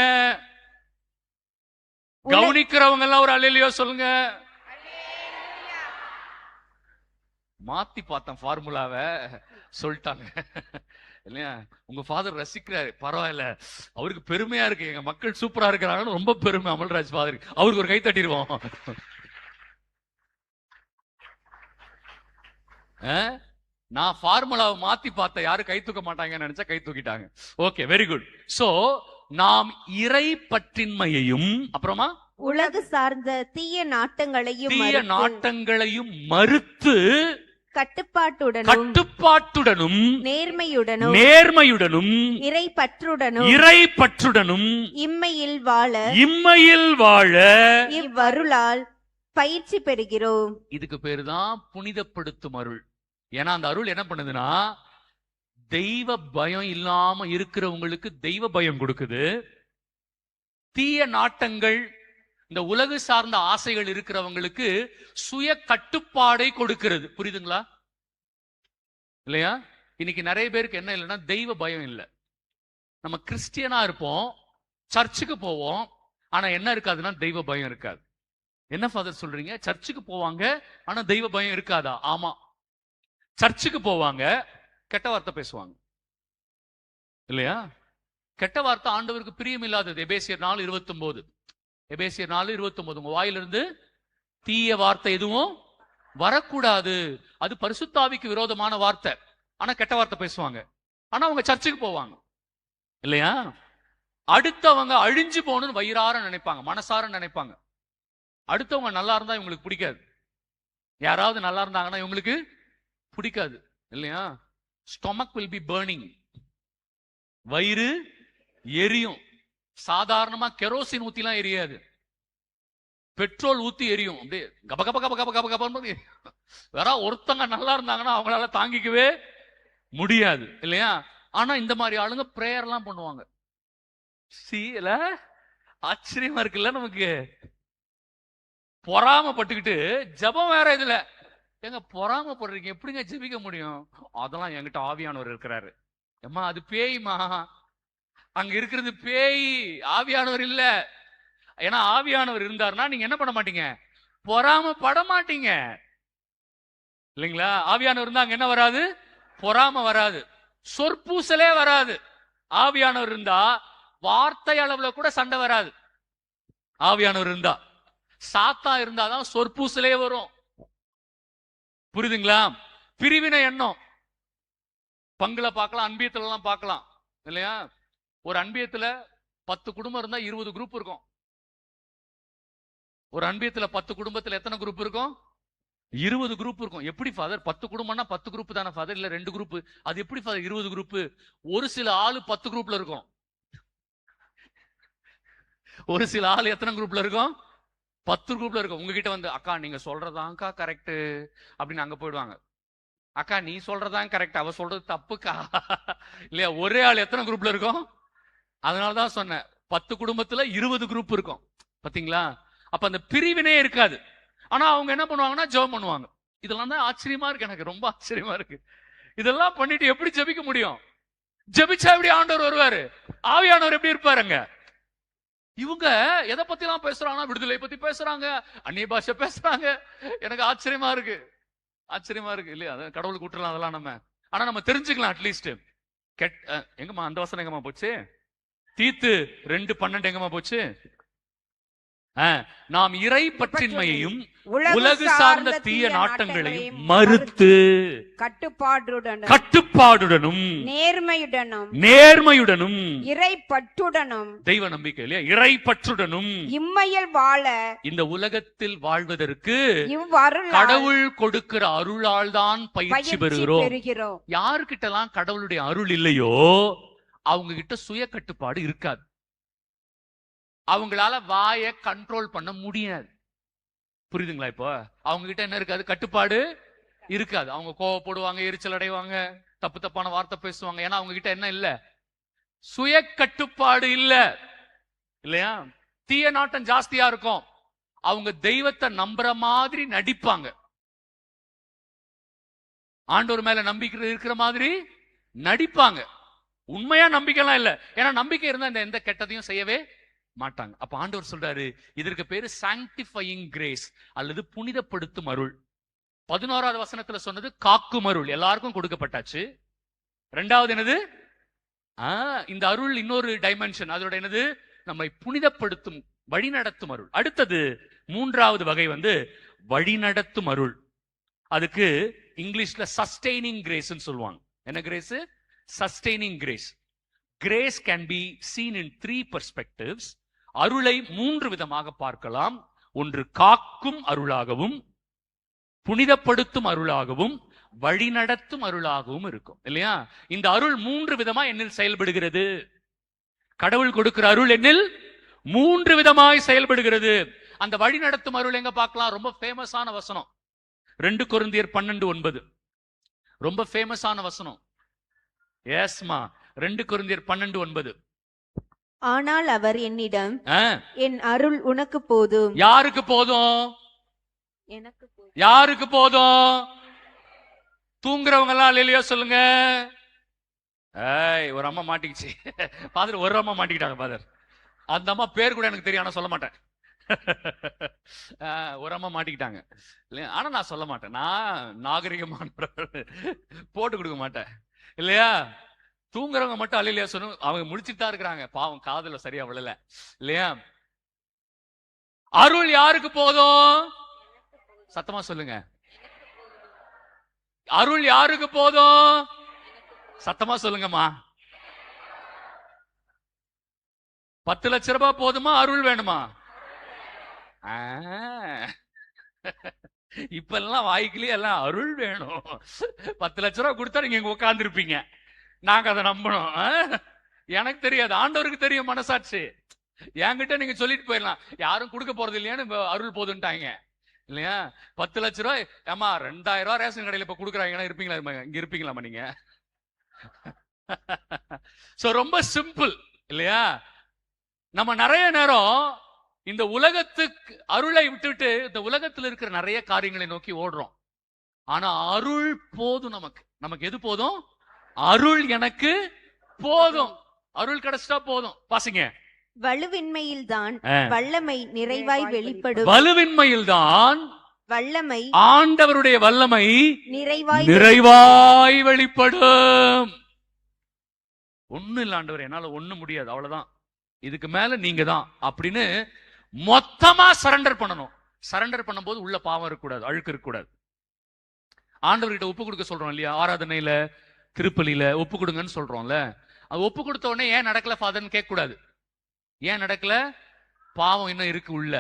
[SPEAKER 1] கவனிக்கிறவங்க எல்லாம் ஒரு அல்லேலூயா சொல்லுங்க. மாத்தி பார்த்தேன் ஃபார்முலாவை, சொல்லிட்டாங்க இல்லையா? உங்க ஃபாதர் ரசிக்கிறாரு, பரவாயில்ல, அவருக்கு பெருமையா இருக்கு, எங்க மக்கள் சூப்பரா இருக்கிறாங்கன்னு ரொம்ப பெருமை அமல்ராஜ் ஃபாதருக்கு. அவருக்கு ஒரு கை தட்டிடுவோம். நான் ஃபார்முலாவை மாத்தி பார்த்த யாரும் கை தூக்க மாட்டாங்கன்னு நினைச்சா கை தூக்கிட்டாங்க. Okay, very good. சோ நாம் இறை பற்றின்மையையும் அப்புறமா
[SPEAKER 2] உலகு சார்ந்த தீய நாட்டங்களையும்
[SPEAKER 1] மறுத்து கட்டுப்பாட்டுடனும் நேர்மையுடனும் இறைப்பற்றுடனும்
[SPEAKER 2] இம்மையில் வாழ இவ்வருளால் பயிற்சி பெறுகிறோம்.
[SPEAKER 1] இதுக்கு பேரு தான் புனிதப்படுத்தும் அருள். ஏன்னா அந்த அருள் என்ன பண்ணுதுன்னா தெய்வ பயம் இல்லாம இருக்கிறவங்களுக்கு தெய்வ பயம் கொடுக்குது. தீய நாட்டங்கள், இந்த உலகு சார்ந்த ஆசைகள் இருக்கிறவங்களுக்கு சுய கட்டுப்பாடை கொடுக்கிறது. புரியுதுங்களா? இல்லையா? இன்னைக்கு நிறைய பேருக்கு என்ன இல்லைன்னா தெய்வ பயம் இல்லை. நம்ம கிறிஸ்டியனா இருப்போம், சர்ச்சுக்கு போவோம், ஆனா என்ன இருக்காதுன்னா தெய்வ பயம் இருக்காது. என்ன ஃபாதர் சொல்றீங்க? சர்ச்சுக்கு போவாங்க ஆனா தெய்வ பயம் இருக்காதா? ஆமா, சர்ச்சுக்கு போவாங்க, கெட்ட வார்த்தை பேசுவாங்க. இல்லையா? கெட்ட வார்த்தை ஆண்டவருக்கு பிரியம் இல்லாதது. எபேசியர் 4:29. எபேசியர் 4:29. உங்க வாயிலிருந்து தீய வார்த்தை எதுவும் வரக்கூடாது. அது பரிசுத்தாவிக்கு விரோதமான வார்த்தை. ஆனா கெட்ட வார்த்தை பேசுவாங்க, ஆனா அவங்க சர்ச்சுக்கு போவாங்க. இல்லையா? அடுத்தவங்க அழிஞ்சு போகணும்னு வயிறார நினைப்பாங்க, மனசார நினைப்பாங்க. அடுத்தவங்க நல்லா இருந்தா இவங்களுக்கு பிடிக்காது. யாராவது நல்லா இருந்தாங்கன்னா இவங்களுக்கு பிடிக்காது. இல்லையா? Stomach will be burning. வயிறு எரியும். சாதாரணமா கெரோசின் ஊத்திலாம் எரியாது, பெட்ரோல் ஊத்தி எரியும். அப்படியே கப கப கப கப கப கப. வேற ஒருத்தங்க நல்லா இருந்தாங்கன்னா அவங்களால தாங்கிக்கவே முடியாது. இல்லையா? ஆனா இந்த மாதிரி ஆளுங்க பிரேயர் எல்லாம் பண்ணுவாங்க. ஆச்சரியமா இருக்குல்ல நமக்கு. பொறாமப்பட்டுக்கிட்டு ஜபம் வேற. இதுல எங்க பொறாமப்படுறீங்க? எப்படிங்க ஜெபிக்க முடியும்? அதெல்லாம் என்கிட்ட ஆவியானவர் இருக்கிறாரு. ஏமா அது பேய்மா, அங்க இருக்கிறது பேய், ஆவியானவர் இல்ல. ஏன்னா ஆவியானவர் இருந்தாருன்னா நீங்க என்ன பண்ண மாட்டீங்க? பொறாமப்பட மாட்டீங்க. இல்லைங்களா? ஆவியானவர் இருந்தா அங்க என்ன வராது? பொறாம வராது, சொற்பூசலே வராது. ஆவியானவர் இருந்தா வார்த்தை அளவுல கூட சண்டை வராது. ஆவியானவர் இருந்தா. சாத்தா இருந்தாதான் சொற்பூசலே வரும். புரியுதுங்களா? பிரிவினை எண்ணம் பங்குல பார்க்கலாம், அன்பியத்துல எல்லாம் பார்க்கலாம். இல்லையா? ஒரு அன்பியத்துல 10 குடும்பம் இருந்தா 20 குரூப் இருக்கும். ஒரு அன்பியத்துல 10 குடும்பத்துல எத்தனை குரூப் இருக்கும்? 20 குரூப் இருக்கும். எப்படி ஃபாதர்? 10 குடும்பம்னா 10 குரூப் தானே ஃபாதர்? இல்ல 2 குரூப். அது எப்படி ஃபாதர் 20 குரூப்? ஒரு சில ஆளு 10 குரூப்ல இருக்கும். ஒரு சில ஆள் எத்தனை குரூப்ல இருக்கும்? 10 குரூப்ல இருக்கும். உங்ககிட்ட வந்து அக்கா நீங்க சொல்றதாங்கக்கா கரெக்ட் அப்படின்னு அங்க போயிடுவாங்க. அக்கா நீ சொல்றதான் கரெக்ட், அவ சொல்றது தப்புக்கா. இல்லையா? ஒரே ஆள் எத்தனை குரூப்ல இருக்கும்? அதனாலதான் சொன்னேன் 10 குடும்பத்துல 20 குரூப் இருக்கும். பாத்தீங்களா? அப்ப அந்த பிரிவினே இருக்காது. ஆனா அவங்க என்ன பண்ணுவாங்கன்னா ஜெபம் பண்ணுவாங்க. இதெல்லாம் தான் ஆச்சரியமா இருக்கு. எனக்கு ரொம்ப ஆச்சரியமா இருக்கு. இதெல்லாம் பண்ணிட்டு எப்படி ஜெபிக்க முடியும்? ஜெபிச்சா எப்படி ஆண்டவர் வருவாரு? ஆவியானவர் எப்படி இருப்பாருங்க? இவங்க எதை பத்தி எல்லாம் பேசுறாங்கன்னா விடுதலை பத்தி பேசுறாங்க, அந்நிய பாஷை பேசுறாங்க. எனக்கு ஆச்சரியமா இருக்கு, ஆச்சரியமா இருக்கு. இல்லையா? கடவுளுக்கு விட்டுறலாம் அதெல்லாம் நம்ம. ஆனா நம்ம தெரிஞ்சுக்கலாம் அட்லீஸ்ட். எங்கம்மா அந்த வசனம் எங்கம்மா போச்சு? தீத்து 2:12 எங்கம்மா போச்சு? நாம் இறை பற்றின்மையையும் உலகு சார்ந்த தீய நாட்டங்களையும் மறுத்து கட்டுப்பாடுடனும் நேர்மையுடனும்
[SPEAKER 3] இறைப்பற்றுடனும்,
[SPEAKER 1] தெய்வ நம்பிக்கை இல்லையா, இறைப்பற்றுடனும்
[SPEAKER 3] இம்மையில் வாழ,
[SPEAKER 1] இந்த உலகத்தில் வாழ்வதற்கு கடவுள் கொடுக்கிற அருளால் தான் பயிற்சி பெறுகிறோம். யாருக்கிட்டலாம் கடவுளுடைய அருள் இல்லையோ அவங்க கிட்ட சுய கட்டுப்பாடு இருக்காது. அவங்களால வாயை கண்ட்ரோல் பண்ண முடியாது. புரியுதுங்களா? இப்போ அவங்க கிட்ட என்ன இருக்காது? கட்டுப்பாடு இருக்காது. அவங்க கோவப்படுவாங்க, எரிச்சல் அடைவாங்க, தப்பு தப்பான வார்த்தை பேசுவாங்க. ஏன்னா அவங்க கிட்ட என்ன இல்ல? சுய கட்டுப்பாடு இல்ல. இல்லையா? தீய நாட்டம் ஜாஸ்தியா இருக்கும். அவங்க தெய்வத்தை நம்புற மாதிரி நடிப்பாங்க. ஆண்டவர் மேல நம்பிக்கை இருக்கிற மாதிரி நடிப்பாங்க. உண்மையா நம்பிக்கைலாம் இல்ல. ஏன்னா நம்பிக்கை இருந்தா இந்த எந்த கெட்டதையும் செய்யவே மாட்டாங்க. அப்ப ஆண்டவர் சொல்றாரு, இதற்கு பேரு சாங்டிஃபையிங் கிரேஸ் அல்லது புனிதப்படுத்தும் அருள். 11வது வசனத்துல சொன்னது காக்கும் அருள், எல்லாருக்கும் கொடுக்கப்பட்டாச்சு. 2வது என்னது? இந்த அருள் இன்னொரு டைமென்ஷன். அதோட என்னது? நம்மை புனிதப்படுத்தும், வழிநடத்தும் அருள். அடுத்தது 3வது வகை வந்து வழிநடத்தும் அருள். அதுக்கு இங்கிலீஷ்ல சஸ்டெய்னிங் கிரேஸ்ன்னு சொல்லுவாங்க. என்ன grace? Sustaining grace. Grace can be seen in 3 perspectives. அருளை 3 விதமாக பார்க்கலாம். ஒன்று காக்கும் அருளாகவும், புனிதப்படுத்தும் அருளாகவும், வழிநடத்தும் அருளாகவும் இருக்கும் இல்லையா? இந்த அருள் 3 விதமா என்னில் செயல்படுகிறது. கடவுள் கொடுக்கிற அருள் என்னில் 3 விதமாய் செயல்படுகிறது. அந்த வழி நடத்தும் அருள் எங்க பார்க்கலாம்? ரொம்ப ஃபேமஸான வசனம் 2 கொரிந்தியர் 12:9. ரொம்ப ஃபேமஸான வசனம். எஸ்மா, 2 கொரிந்தியர் 12:9.
[SPEAKER 2] ஆனால் அவர் என்னிடம், என் அருள் உனக்கு போதும்.
[SPEAKER 1] யாருக்கு போதும்?
[SPEAKER 2] எனக்கு போதும்.
[SPEAKER 1] யாருக்கு போதும்? தூங்குறவங்க எல்லாம் இல்லையா சொல்லுங்க. ஒரு அம்மா மாட்டிக்கிச்சு ஃபாதர். ஒரு அம்மா மாட்டிக்கிட்டாங்க ஃபாதர். அந்த அம்மா பேர் கூட எனக்கு தெரியும், ஆனா சொல்ல மாட்டேன். ஒரு அம்மா மாட்டிக்கிட்டாங்க இல்லையா? ஆனா நான் சொல்ல மாட்டேன். நான் நாகரிகமான போட்டு கொடுக்க மாட்டேன் இல்லையா? தூங்குறவங்க மட்டும் அல்லையா சொல்லணும். அவங்க முடிச்சுட்டு தான் இருக்கிறாங்க, பாவம் காதுல சரியா விழல இல்லையா? அருள் யாருக்கு போதும்? சத்தமா சொல்லுங்க. அருள் யாருக்கு போதும்? சத்தமா சொல்லுங்கம்மா. 10 லட்சம் ரூபாய் போதுமா? அருள் வேணுமா? இப்ப எல்லாம் வாய்க்கிலேயே எல்லாம் அருள் வேணும். 10 லட்சம் ரூபாய் கொடுத்தா நீங்க இங்க உட்கார்ந்து இருப்பீங்க. நாங்க அதை நம்பணும். எனக்கு தெரியாது, ஆண்டவருக்கு தெரியும் மனசாட்சி. என்கிட்ட நீங்க சொல்லிட்டு போயிடலாம், யாரும் கொடுக்க போறது இல்லையான்னு அருள் போதுன்ட்டாங்க இல்லையா? 10 லட்சம் ரூபாய் ஏமா 2000 ரூபாய் ரேஷன் கடையில் இப்ப கொடுக்குறாங்கன்னா இருப்பீங்களா? இங்க இருப்பீங்களாமா நீங்க? சோ ரொம்ப சிம்பிள் இல்லையா? நம்ம நிறைய நேரம் இந்த உலகத்துக்கு அருளை விட்டுவிட்டு இந்த உலகத்தில் இருக்கிற நிறைய காரியங்களை நோக்கி ஓடுறோம். ஆனா அருள் போதும் நமக்கு. நமக்கு எது போதும்? அருள் எனக்கு போதும். அருள் கிடைச்சிட்டா போதும். பாசிங்க.
[SPEAKER 2] வலுவின்மையில் தான் வல்லமை நிறைவாய் வெளிப்படும்.
[SPEAKER 1] வலுவின்மையில் தான்
[SPEAKER 2] வல்லமை,
[SPEAKER 1] ஆண்டவருடைய வல்லமை
[SPEAKER 2] நிறைவாய்
[SPEAKER 1] வெளிப்படும். ஒண்ணு இல்ல ஆண்டவர், என்னால ஒண்ணு முடியாது, அவ்வளவுதான், இதுக்கு மேல நீங்க தான் அப்படின்னு மொத்தமா சரண்டர் பண்ணணும். சரண்டர் பண்ணும்போது உள்ள பாவம் இருக்கக்கூடாது, அழுக்கு இருக்கக்கூடாது. ஆண்டவர்கிட்ட ஒப்பு கொடுக்க சொல்றோம் இல்லையா? ஆராதனையில, திருப்பலியில ஒப்பு கொடுங்கன்னு சொல்றோம்ல. அது ஒப்பு கொடுத்த உடனே ஏன் நடக்கல ஃபாதர்னு கேட்க கூடாது. ஏன் நடக்கல? பாவம் இன்னும் இருக்கு உள்ள.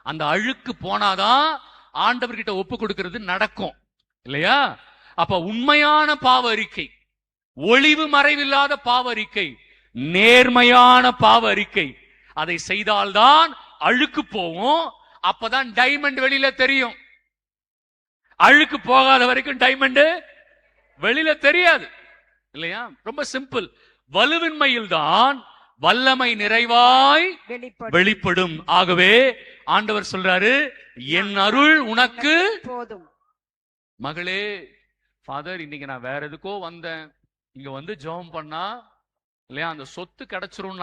[SPEAKER 1] அந்த அழுக்கு போனாதான் ஆண்டவர்கிட்ட ஒப்பு கொடுக்கிறது நடக்கும் இல்லையா? அப்ப உண்மையான பாவ அறிக்கை, ஒளிவு மறைவில்லாத பாவ அறிக்கை, நேர்மையான பாவ அறிக்கை, அதை செய்தால்தான் அழுக்கு போகும். அப்பதான் டைமண்ட் வெளியில தெரியும். அழுக்கு போகாத வரைக்கும் டைமண்ட் வெளியில தெரியாது இல்லையா? ரொம்ப சிம்பிள். வலுவின்மையில் தான் வல்லமை நிறைவாய் வெளிப்படும். ஆகவே ஆண்டவர் சொல்றாரு, என் அருள் உனக்கு
[SPEAKER 3] போதும்.
[SPEAKER 1] மகளே, ஃபாதர் இன்னைக்கு நான் வேற எதுக்கோ வந்தேன், இங்க வந்து ஜெபம் பண்ணா இல்லையா அந்த சொத்து கிடைச்சிரும்.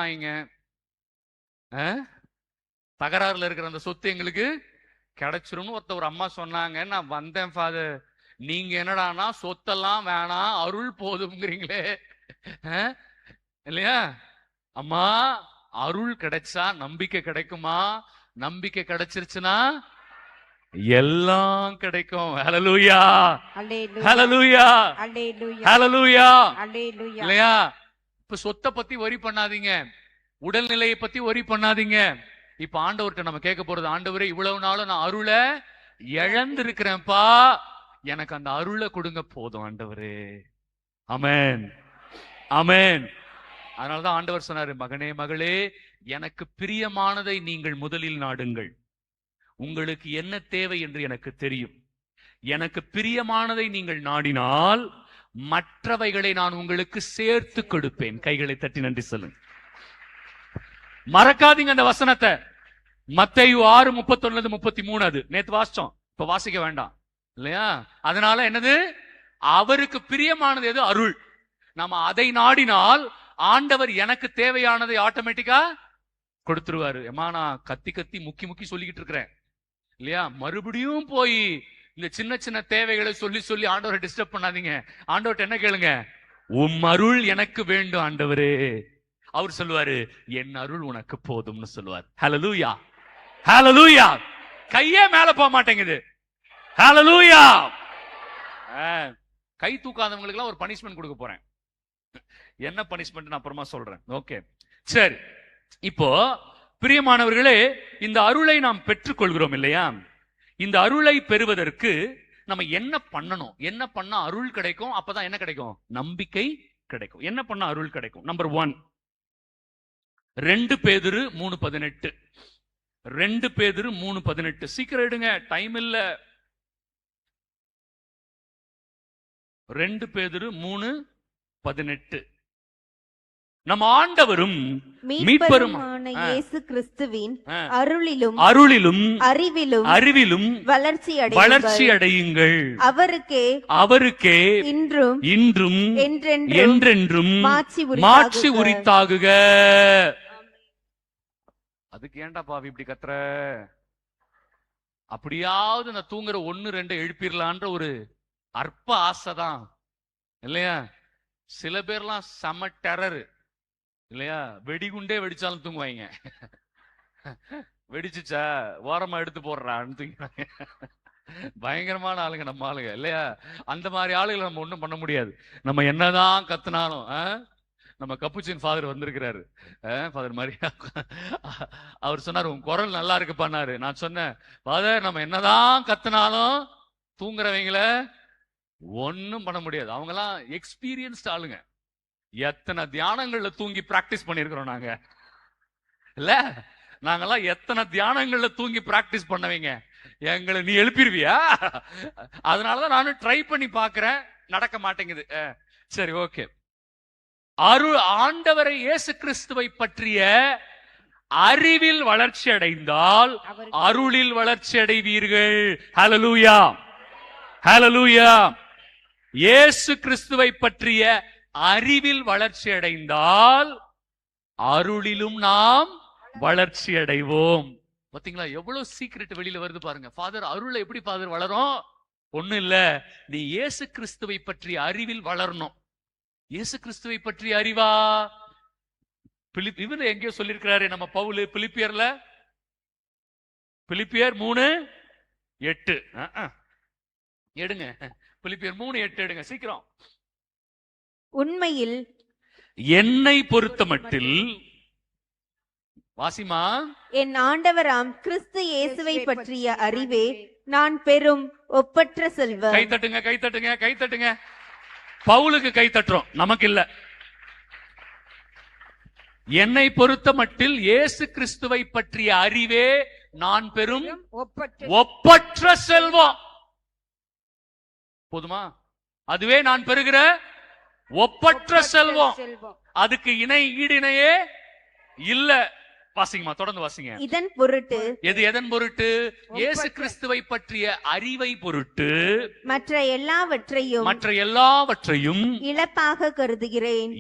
[SPEAKER 1] தகராறுல இருக்கிற அந்த சொத்து எங்களுக்கு கிடைச்சிரும்னு ஒரு அம்மா சொன்னாங்க. நான் வந்தேன் ஃபாதர். நீங்க என்னடானா சொத்தெல்லாம் வேணாம், அருள் போதும்ங்கிறீங்களே இல்லையா? அம்மா, அருள் கிடைச்சா நம்பிக்கை கிடைக்குமா? நம்பிக்கை கிடைச்சிருச்சுன்னா எல்லாம் கிடைக்கும். ஹல்லேலூயா, ஹல்லேலூயா, ஹல்லேலூயா இல்லையா? இப்ப சொத்தை பத்தி வரி பண்ணாதீங்க, உடல்நிலையை பத்தி வரி பண்ணாதீங்க. இப்ப ஆண்டவர்கிட்ட நம்ம கேட்க போறது, ஆண்டவரே இவ்வளவு நாளும் நான் அருளை இழந்திருக்கிறேன்ப்பா, எனக்கு அந்த அருளை கொடுங்க போதும் ஆண்டவரே. ஆமென், ஆமென். அதனாலதான் ஆண்டவர் சொன்னாரு, மகனே மகளே, எனக்கு பிரியமானதை நீங்கள் முதலில் நாடுங்கள். உங்களுக்கு என்ன தேவை என்று எனக்கு தெரியும். எனக்கு பிரியமானதை நீங்கள் நாடினால் மற்றவைகளை நான் உங்களுக்கு சேர்த்து கொடுப்பேன். கைகளை தட்டி நன்றி சொல்லுங்க. மறக்காதீங்க அந்த வசனத்தை. மத்தேயு 6:31-33. அது நேத்து வாசிச்சோம், இப்ப வாசிக்க வேண்டாம் இல்லையா? அதனால என்னது? அவருக்கு பிரியமானது எது? அருள். நம்ம அதை நாடினால் ஆண்டவர் எனக்கு தேவையானதை ஆட்டோமேட்டிக்கா கொடுத்துருவாரு. ஏமா, நான் கத்தி கத்தி முக்கி முக்கி சொல்லிக்கிட்டு இருக்கிறேன் இல்லையா? மறுபடியும் போய் இந்த சின்ன சின்ன தேவைகளை சொல்லி சொல்லி ஆண்டவரை டிஸ்டர்ப் பண்ணாதீங்க. ஆண்டவர்கிட்ட என்ன கேளுங்க? உம் அருள் எனக்கு வேண்டும் ஆண்டவரே. அவர் சொல்லுவாரு, என் அருள் உனக்கு போதும்னு சொல்லுவார். ஹல்லேலூயா, ஹல்லேலூயா. கையே மேல போக மாட்டேங்குது, ஹalleluya. கை தூக்காதவங்களுக்கு எல்லாம் ஒரு பனிஷ்மெண்ட் கொடுக்க போறேன். என்ன பனிஷ்மெண்ட் அப்புறமா சொல்றேன். ஓகே, சரி. இப்போ பிரியமானவர்களே, இந்த அருளை நாம் பெற்றுக்கொள்கிறோம் இல்லையா? இந்த அருளை பெறுவதற்கு நம்ம என்ன பண்ணணும்? என்ன பண்ணா அருள் கிடைக்கும்? அப்பதான் என்ன கிடைக்கும்? நம்பிக்கை கிடைக்கும். என்ன பண்ணா அருள் கிடைக்கும்? நம்பர் 1, 2 பேதுரு 3:18. 2 பேதுரு 3:18. சீக்கிரம் எடுங்க, டைம் இல்ல. 2 பேதுரு 3:18. நம் ஆண்டவரும் மீட்பருமான
[SPEAKER 2] இயேசு கிறிஸ்துவின் அருளிலும்
[SPEAKER 1] அறிவிலும் வளர்ச்சி அடையுங்கள். அவருக்கே இன்றும் என்றென்றும் மாட்சி உரித்தாகுக. அதுக்கு ஏன்டா பாவி இப்படி கத்துற? அப்படியாவது நான் தூங்குற 1-2 எழுப்பிடலான்ற ஒரு அற்ப ஆசைதான் இல்லையா? சில பேர்லாம் செம டெரர் இல்லையா? வெடிகுண்டே வெடிச்சாலும் தூங்குவாங்க. வெடிச்சுச்சா ஓரமா எடுத்து போடுறான்னு தூங்குவாங்க. பயங்கரமான ஆளுங்க நம்ம ஆளுங்க இல்லையா? அந்த மாதிரி ஆளுகளை நம்ம ஒண்ணும் பண்ண முடியாது. நம்ம என்னதான் கத்துனாலும். நம்ம கப்புச்சின் ஃபாதர் வந்திருக்கிறாரு, ஃபாதர் மரியா. அவர் சொன்னார், உன் குரல் நல்லா இருக்கு பண்ணாரு. நான் சொன்னேன், ஃபாதர் நம்ம என்னதான் கத்துனாலும் தூங்குறவங்கள ஒன்னும் பண்ண முடியாது. அவங்கெல்லாம் எக்ஸ்பீரியன்ஸ்ட் ஆளுங்க. எத்தனை தியானங்கள்ல தூங்கி பிராக்டிஸ் பண்ணிருக்கிறோம் நாங்க இல்ல? நாங்கெல்லாம் எத்தனை தியானங்கள்ல தூங்கி பிராக்டிஸ் பண்ணவங்க. எங்களை நீ எழுப்பிடுவியா? அதனாலதான் நானும் ட்ரை பண்ணி பாக்குறேன், நடக்க மாட்டேங்குது. சரி, ஓகே. ஆண்டவரை இயேசு கிறிஸ்துவை பற்றிய அறிவில் வளர்ச்சி அடைந்தால் அருளில் வளர்ச்சி அடைவீர்கள். ஹல்லேலூயா, ஹல்லேலூயா. இயேசு கிறிஸ்துவை பற்றிய அறிவில் வளர்ச்சி அடைந்தால் அருளிலும் நாம் வளர்ச்சி அடைவோம். பாத்தீங்களா எவ்வளவு சீக்ரெட் வெளியில வருது பாருங்க. ஃபாதர், அருளை எப்படி ஃபாதர் வளரும்? ஒண்ணு இல்ல, நீ இயேசு கிறிஸ்துவை பற்றிய அறிவில் வளரணும். இயேசு கிறிஸ்துவை பற்றிய அறிவா? இவரு எங்கேயோ சொல்லிருக்கிறாரு நம்ம பவுல், பிலிப்பியர் 3:8 எடுங்க. பிலிப்பியர் 3:8 எடுங்க சீக்கிரம்.
[SPEAKER 2] உண்மையில்
[SPEAKER 1] என்னை பொறுத்தமட்டில் வாசிமா,
[SPEAKER 2] என் ஆண்டவராம் கிறிஸ்து இயேசுவை பற்றிய அறிவே நான் பெறும் ஒப்பற்ற செல்வம்.
[SPEAKER 1] கை தட்டுங்க, கை தட்டுங்க, கை தட்டுங்க. பவுலுக்கு கை தட்டுறோம், நமக்கு இல்ல. என்னை பொறுத்த மட்டில் இயேசு கிறிஸ்துவை பற்றிய அறிவே நான் பெறும் ஒப்பற்ற செல்வம். போதுமா? அதுவே நான் பெறுகிற ஒப்பற்ற செல்வம். அதுக்கு இணை ஈடிணையே இல்ல. வாசிங்கம்மா, தொடர்ந்து வாசிங்க.
[SPEAKER 2] இதன் பொருட்டு
[SPEAKER 1] எதன் பொருட்டு? இயேசு கிறிஸ்துவை பற்றிய அறிவை பொருட்டு
[SPEAKER 2] மற்ற எல்லாவற்றையும்
[SPEAKER 1] இழப்பாக கருதுகிறேன்.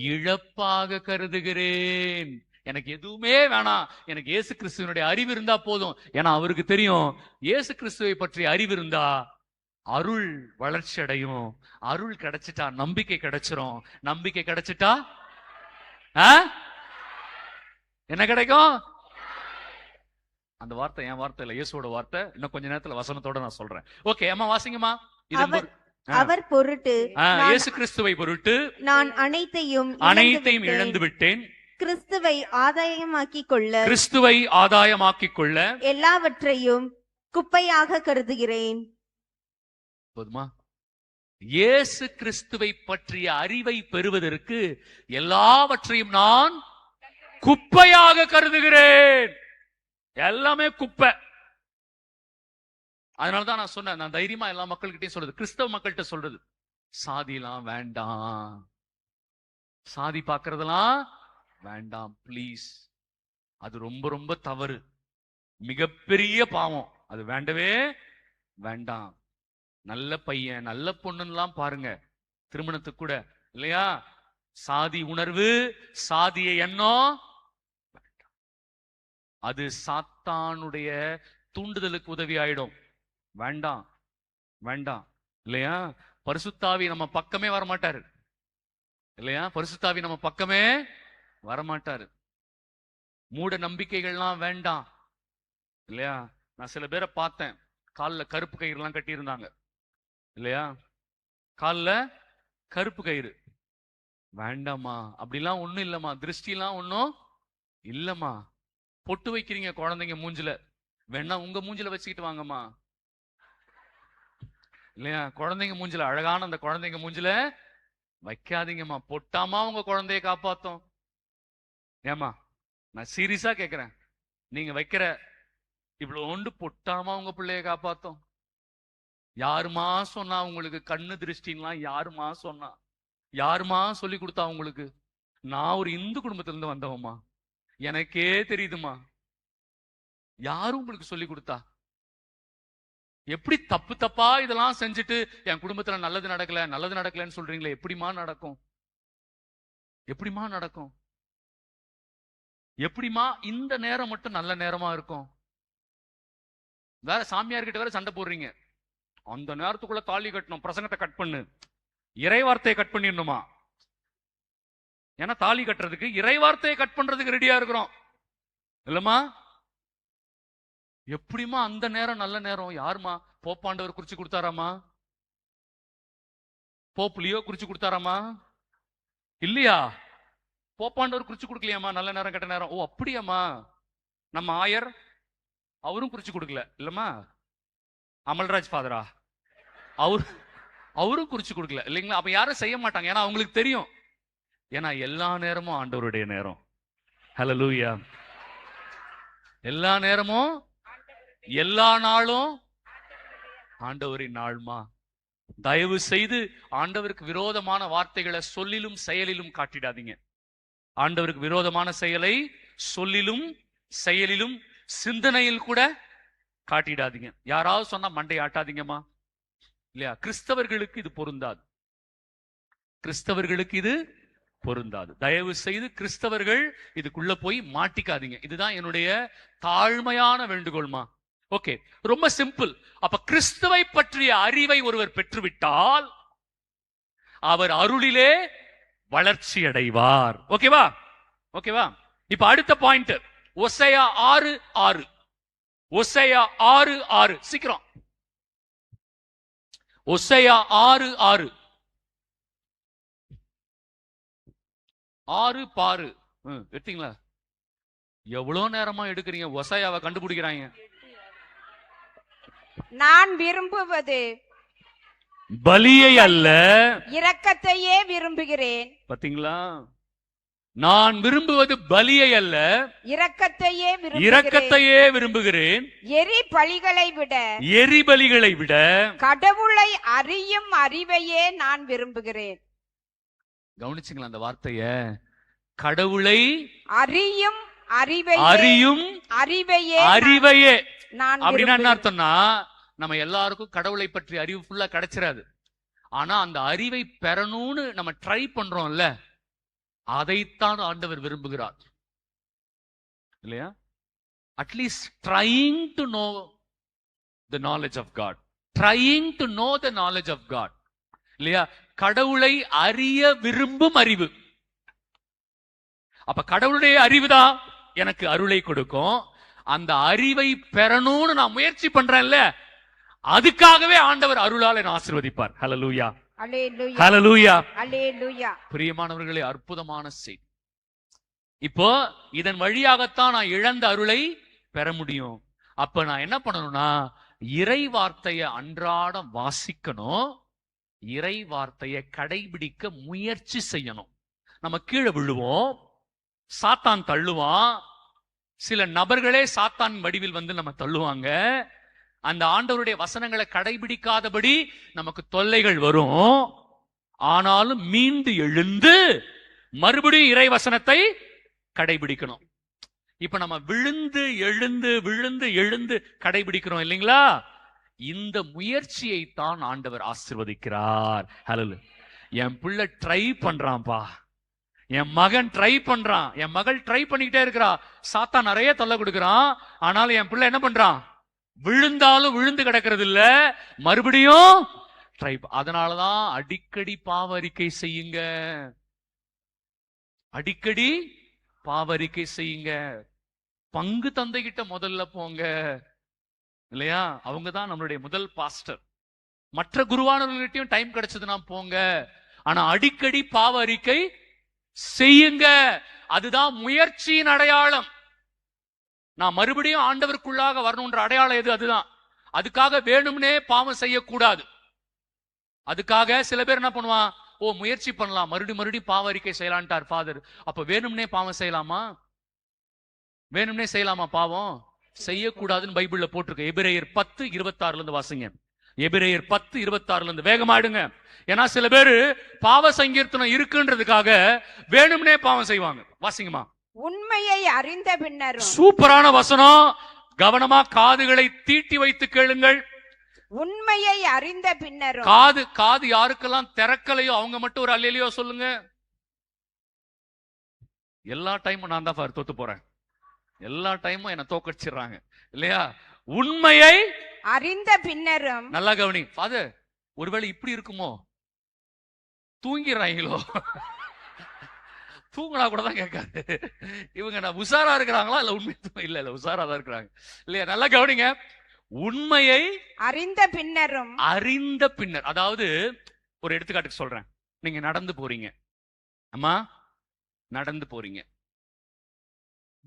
[SPEAKER 1] எனக்கு எதுவுமே வேணாம், எனக்கு இயேசு கிறிஸ்துவனுடைய அறிவு இருந்தா போதும். ஏன்னா அவருக்கு தெரியும், இயேசு கிறிஸ்துவை பற்றிய அறிவு இருந்தா அருள் வளர்ச்சி அடையும். அருள் கிடைச்சிட்டா நம்பிக்கை கிடைச்சிரும். நம்பிக்கை கிடைச்சிட்டா என்ன கிடைக்கும்? அந்த வார்த்தை என் வார்த்தை இல்ல, இயேசுவோட வார்த்தை. இன்னும் கொஞ்ச நேரத்துல வசனத்தோட நான் சொல்றேன். ஓகே அம்மா, வாசிங்கம்மா.
[SPEAKER 2] அவர் பொருட்டு,
[SPEAKER 1] இயேசு கிறிஸ்துவை பொருட்டு நான் அனைத்தையும் இழந்து விட்டேன்.
[SPEAKER 2] கிறிஸ்துவை ஆதாயமாக்கிக் கொள்ள எல்லாவற்றையும் குப்பையாக கருதுகிறேன்.
[SPEAKER 1] போதுமா? இயேசு கிறிஸ்துவை பற்றிய அறிவை பெறுவதற்கு எல்லாவற்றையும் நான் குப்பையாக கருதுகிறேன். எல்லாமே குப்பை. அதனாலதான் நான் சொன்னேன், நான் தைரியமா எல்லா மக்கள்கிட்டையும் சொல்றது, கிறிஸ்தவ மக்கள்கிட்ட சொல்றது, சாதிலாம் வேண்டாம், சாதி பார்க்கறதெல்லாம் வேண்டாம் பிளீஸ். அது ரொம்ப ரொம்ப தவறு, மிகப்பெரிய பாவம். அது வேண்டவே வேண்டாம். நல்ல பையன் நல்ல பொண்ணுலாம் பாருங்க, திருமணத்துக்கு கூட இல்லையா? சாதி உணர்வு, சாதிய எண்ணம், அது சாத்தானுடைய தூண்டுதலுக்கு உதவி ஆயிடும். வேண்டாம் வேண்டாம் இல்லையா? பரிசுத்தாவி நம்ம பக்கமே வரமாட்டாரு இல்லையா? பரிசுத்தாவி நம்ம பக்கமே வரமாட்டாரு. மூட நம்பிக்கைகள்லாம் வேண்டாம் இல்லையா? நான் சில பேரை பார்த்தேன், காலில் கருப்பு கயிறுலாம் கட்டி இருந்தாங்க இல்லையா? காலில் கருப்பு கயிறு வேண்டாமா, அப்படிலாம் ஒண்ணும் இல்லம்மா, திருஷ்டிலாம் ஒன்றும் இல்லம்மா. பொட்டு வைக்கிறீங்க குழந்தைங்க மூஞ்சில, வேணா உங்க மூஞ்சில வச்சுக்கிட்டு வாங்கம்மா இல்லையா? குழந்தைங்க மூஞ்சில, அழகான அந்த குழந்தைங்க மூஞ்சில வைக்காதீங்கம்மா, பொட்டாமா உங்க குழந்தைய காப்பாத்தும். ஏமா, நான் சீரியஸா கேக்குறேன், நீங்க வைக்கிற இவ்வளவு ஒன்று பொட்டாமா உங்க பிள்ளைய காப்பாத்தும்? யாருமா சொன்னா உங்களுக்கு கண்ணு திருஷ்டின்லாம்? யாருமா சொன்னா? யாருமா சொல்லி கொடுத்தா உங்களுக்கு? நான் ஒரு இந்து குடும்பத்துல இருந்து வந்தவம்மா, எனக்கே தெரியுதுமா. யாரும் உங்களுக்கு சொல்லி கொடுத்தா? எப்படி தப்பு தப்பா இதெல்லாம் செஞ்சுட்டு என் குடும்பத்துல நல்லது நடக்கல நல்லது நடக்கலன்னு சொல்றீங்களே, எப்படிமா நடக்கும்? எப்படிமா நடக்கும்? எப்படிமா இந்த நேரம் மட்டும் நல்ல நேரமா இருக்கும்? வேற சாமியார்கிட்ட வேற சண்டை போடுறீங்க, அந்த நேரத்துக்குள்ள தாலி கட்டணும், பிரசங்கத்தை கட் பண்ணு, இறை வார்த்தையை கட் பண்ணிடணுமா? ஏன்னா தாலி கட்டுறதுக்கு இறை வார்த்தையை கட் பண்றதுக்கு ரெடியா இருக்கிறோம் இல்லம்மா? எப்படிமா அந்த நேரம் நல்ல நேரம்? யாருமா? போப்பாண்டவர் குறிச்சு கொடுத்தாராமா? போப்புலியோ குறிச்சு கொடுத்தாராமா? இல்லையா? போப்பாண்டவர் குறிச்சு கொடுக்கலையாமா நல்ல நேரம் கெட்ட நேரம்? ஓ அப்படியாமா? நம்ம ஆயர் அவரும் குறிச்சு கொடுக்கல இல்லம்மா? அமல்ராஜ் ஃபாதரா அவரும் குறிச்சு கொடுக்கல இல்லைங்களா? அப்ப யாரும் செய்ய மாட்டாங்க, ஏன்னா அவங்களுக்கு தெரியும், ஏன்னா எல்லா நேரமும் ஆண்டவருடைய நேரம். ஹல்லேலூயா. எல்லா நேரமும் எல்லா நாளும் ஆண்டவரின் நாள்மா. தயவு செய்து ஆண்டவருக்கு விரோதமான வார்த்தைகளை சொல்லிலும் செயலிலும் காட்டிடாதீங்க. ஆண்டவருக்கு விரோதமான செயலை சொல்லிலும் செயலிலும் சிந்தனையில் கூட காட்டிடாதீங்க. யாராவது சொன்னா மண்டை ஆட்டாதீங்கம்மா இல்லையா? கிறிஸ்தவர்களுக்கு இது பொருந்தாது, கிறிஸ்தவர்களுக்கு இது பொருந்தாது. தயவு செய்து கிறிஸ்தவர்கள் இதுக்குள்ள போய் மாட்டிக்காதீங்க. இதுதான் என்னுடைய தாழ்மையான வேண்டுகோள்மா. ஓகே, ரொம்ப சிம்பிள். அப்ப கிறிஸ்துவை பற்றிய அறிவை ஒருவர் பெற்றுவிட்டால் அவர் அருளிலே வளர்ச்சி அடைவார். ஓகேவா? ஓகேவா? இப்ப அடுத்த பாயிண்ட், ஓசையா 6:6. ஓசையா 6:6 சீக்கிரம். ஓசையா 6:6. 6 பாரு எடுத்தீங்களா? எவ்வளவு நேரமா எடுக்கிறீங்க? ஓசையாவை கண்டுபிடிக்கிறாங்க.
[SPEAKER 3] நான் விரும்புவது
[SPEAKER 1] பலியை அல்ல,
[SPEAKER 3] இரக்கத்தையே விரும்புகிறேன்.
[SPEAKER 1] பாத்தீங்களா? நான் விரும்புவது பலியை அல்ல,
[SPEAKER 3] இரக்கத்தையே விரும்புகிறேன்.
[SPEAKER 1] இரக்கத்தையே விரும்புகிறேன்.
[SPEAKER 3] எரி பலிகளை விட,
[SPEAKER 1] எரிபலிகளை விட
[SPEAKER 3] கடவுளை அறியும் அறிவையே நான் விரும்புகிறேன்.
[SPEAKER 1] கவனிச்சுங்களா அந்த வார்த்தைய? கடவுளை
[SPEAKER 3] அறியும் அறிவையே,
[SPEAKER 1] அறியும்
[SPEAKER 3] அறிவையே
[SPEAKER 1] அறிவையே.
[SPEAKER 3] நான்
[SPEAKER 1] அப்படின்னா என்ன
[SPEAKER 3] விரும்புகிறேன்.
[SPEAKER 1] அர்த்தம்னா, நம்ம எல்லாருக்கும் கடவுளை பற்றி அறிவு ஃபுல்லா கிடைச்சிராது. ஆனா அந்த அறிவை பெறணும்னு நம்ம ட்ரை பண்றோம்ல, அதைத்தான் ஆண்டவர் விரும்புகிறார் இல்லையா? At least trying to know the knowledge of God, trying to know the knowledge of God இல்லையா? கடவுளை அறிய விரும்பும் அறிவு. அப்ப கடவுளுடைய அறிவுதான் எனக்கு அருளை கொடுக்கும். அந்த அறிவை பெறணும்னு நான் முயற்சி பண்றேன்ல, அதுக்காகவே ஆண்டவர் அருளால் என்னை ஆசீர்வதிப்பார். ஹல்லேலூயா,
[SPEAKER 3] அல்லேலூயா,
[SPEAKER 1] ஹல்லேலூயா.
[SPEAKER 3] அல்லேலூயா.
[SPEAKER 1] பிரியமானவர்களே, அற்புதமான செய்தி. இப்போ இதன் வழியாகத்தான் நான் இழந்த அருளை பெற முடியும். அப்ப நான் என்ன பண்ணணும்னா, இறை வார்த்தையை அன்றாடம் வாசிக்கணும், இறை வார்த்தையை கடைபிடிக்க முயற்சி செய்யணும். நம்ம கீழே விழுவோம், சாத்தான் தள்ளுவான், சில நபர்களே சாத்தான் வடிவில் வந்து நம்ம தள்ளுவாங்க. அந்த ஆண்டவருடைய வசனங்களை கடைபிடிக்காதபடி நமக்கு தொல்லைகள் வரும். ஆனாலும் மீண்டு எழுந்து மறுபடியும் இறை வசனத்தை கடைபிடிக்கணும். இப்ப நம்ம விழுந்து எழுந்து விழுந்து எழுந்து கடைபிடிக்கிறோம் இல்லைங்களா? இந்த முயற்சியை தான் ஆண்டவர் ஆசீர்வதிக்கிறார். ஹல்லேலூயா. என் பிள்ளை ட்ரை பண்றான்பா, என் மகன் ட்ரை பண்றான், என் மகள் ட்ரை பண்ணிக்கிட்டே இருக்கிறா, சாத்தான் நிறைய தொல்லை கொடுக்கிறான், ஆனாலும் என் பிள்ளை என்ன பண்றான்? விழுந்தாலும் விழுந்து கிடக்கிறது இல்ல, மறுபடியும் ட்ரை. அதனாலதான் அடிக்கடி பாவ அறிக்கை செய்யுங்க, அடிக்கடி பாவ அறிக்கை செய்யுங்க. பங்கு தந்தை கிட்ட முதல்ல போங்க, இல்லையா? அவங்க தான் நம்மளுடைய முதல் பாஸ்டர். மற்ற குருவானவர்கள்கிட்டயும் டைம் கிடைச்சதுன்னா போங்க, ஆனா அடிக்கடி பாவ அறிக்கை செய்யுங்க. அதுதான் முயற்சியின் அடையாளம். நான் மறுபடியும் ஆண்டவருக்குள்ளாக வரணும்ன்ற அடையாளம் எது? அதுதான். அதுக்காக வேணும்னே பாவம் செய்யக்கூடாது. அதுக்காக சில பேர் என்ன பண்ணுவான், ஓ முயற்சி பண்ணலாம், மறுபடியும் பாவ அறிக்கை செய்யலான்ட்டார் ஃபாதர், அப்ப வேணும்னே பாவம் செய்யலாமா? வேணும்னே செய்யலாமா பாவம்? செய்யக்கூடாதுன்னு பைபிள்ல போட்டிருக்கு. எபிரேயர் 10:26 இருந்து வாசிங்க. எபிரேயர் 10:26 இருந்து வேகமாடுங்க. ஏன்னா சில பேரு பாவ சங்கீர்த்தனம் இருக்குன்றதுக்காக வேணும்னே பாவம் செய்வாங்க. வாசிங்கம்மா.
[SPEAKER 3] உண்மையை அறிந்த பின்னரும்.
[SPEAKER 1] சூப்பரான வசனம். கவனமா காதுகளை தீட்டி வைத்து கேளுங்கள்.
[SPEAKER 3] உண்மையை அறிந்த பின்னரும்.
[SPEAKER 1] காது யாருக்கெல்லாம் திறக்கலையோ அவங்க மட்டும் ஒரு அல்லேலியோ சொல்லுங்க. எல்லா டைமும் நான் தான் தோத்து போறேன். எல்லா டைமும் என்ன தோக்கடிச்சிடுறாங்க இல்லையா? உண்மையை
[SPEAKER 3] அறிந்த பின்னரும்.
[SPEAKER 1] நல்லா கவனி ஃபாதர். ஒருவேளை இப்படி இருக்குமோ, தூங்கிறாங்களோ? தூங்கினா கூட தான் கேட்காது. இவங்க நான் உஷாரா இருக்கிறாங்களா இல்ல உண்மை? இல்ல உஷாரா தான் இருக்கிறாங்க இல்லையா? நல்லா கவனிங்க. உண்மையை
[SPEAKER 3] அறிந்த பின்னரும்.
[SPEAKER 1] அறிந்த பின்னர், அதாவது ஒரு எடுத்துக்காட்டுக்கு சொல்றேன். நீங்க நடந்து போறீங்க, அம்மா நடந்து போறீங்க,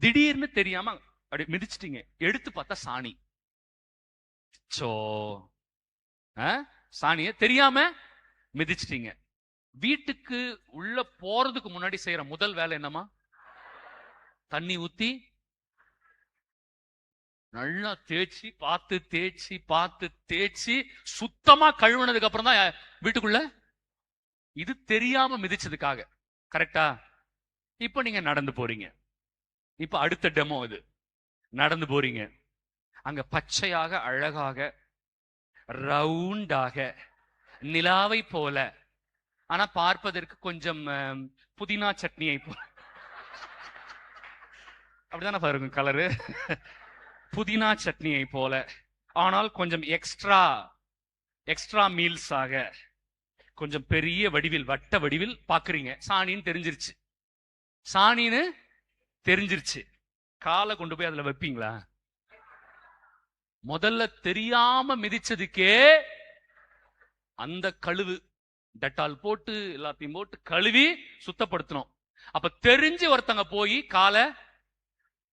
[SPEAKER 1] திடீர்னு தெரியாம அப்படி மிதிச்சிட்டீங்க. எடுத்து பார்த்தா சாணி. சோ சாணிய தெரியாம மிதிச்சிட்டீங்க. வீட்டுக்கு உள்ள போறதுக்கு முன்னாடி செய்யற முதல் வேலை என்னமா? தண்ணி ஊத்தி நல்லா தேய்ச்சி பார்த்து தேய்ச்சி சுத்தமா கழுவுனதுக்கு அப்புறம் தான் வீட்டுக்குள்ள. இது தெரியாம மிதிச்சதுக்காக. கரெக்டா? இப்ப நீங்க நடந்து போறீங்க. இப்ப அடுத்த டெமோ இது. நடந்து போறீங்க, அங்க பச்சையாக அழகாக ரவுண்டாக நிலாவை போல, ஆனா பார்ப்பதற்கு கொஞ்சம் புதினா சட்னியை போல. அப்படிதானே பாருங்க கலரு. புதினா சட்னியை போல, ஆனால் கொஞ்சம் எக்ஸ்ட்ரா மீல்ஸ் ஆக கொஞ்சம் பெரிய வடிவில், வட்ட வடிவில் பாக்குறீங்க. சாணின்னு தெரிஞ்சிருச்சு. சாணின்னு தெரிஞ்சிருச்சு. காலை கொண்டு போய் அதுல வைப்பீங்களா? முதல்ல தெரியாம மிதிச்சதுக்கே அந்த கழுவு டெட்டால் போட்டு எல்லாத்தையும் போட்டு கழுவி சுத்தப்படுத்தணும். அப்ப தெரிஞ்சு ஒருத்தங்க போய் காலை.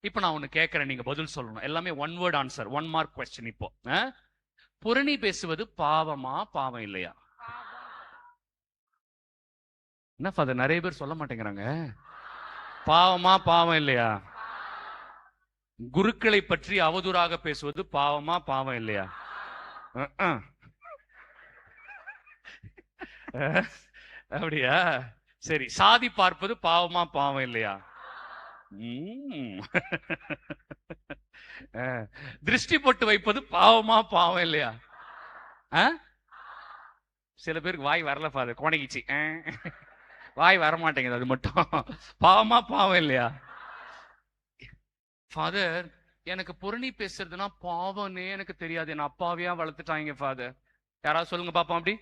[SPEAKER 1] இப்ப நான் ஒண்ணு கேட்கிறேன், நீங்க பதில் சொல்லணும். எல்லாமே one word answer, 1 mark question. இப்போ புரணி பேசுவது பாவமா பாவம் இல்லையா? என்ன ஃபாதர் நிறைய பேர் சொல்ல மாட்டேங்கிறாங்க? பாவமா பாவம் இல்லையா? குருக்களை பற்றி அவதூறாக பேசுவது பாவமா பாவம் இல்லையா? அப்படியா? சரி. சாதி பார்ப்பது பாவமா பாவம் இல்லையா? திருஷ்டி போட்டு வைப்பது பாவமா பாவம் இல்லையா? சில பேருக்கு வாய் வரல ஃபாதர், கோணகிச்சு வாய் வர மாட்டேங்குது, அது மட்டும். பாவமா பாவம் இல்லையா? ஃபாதர் எனக்கு புரணி பேசுறதுன்னா பாவம்னே எனக்கு தெரியாது, என்ன அப்பாவியா வளர்த்துட்டாங்க ஃபாதர். யாராவது சொல்லுங்க பாப்போம். அப்படி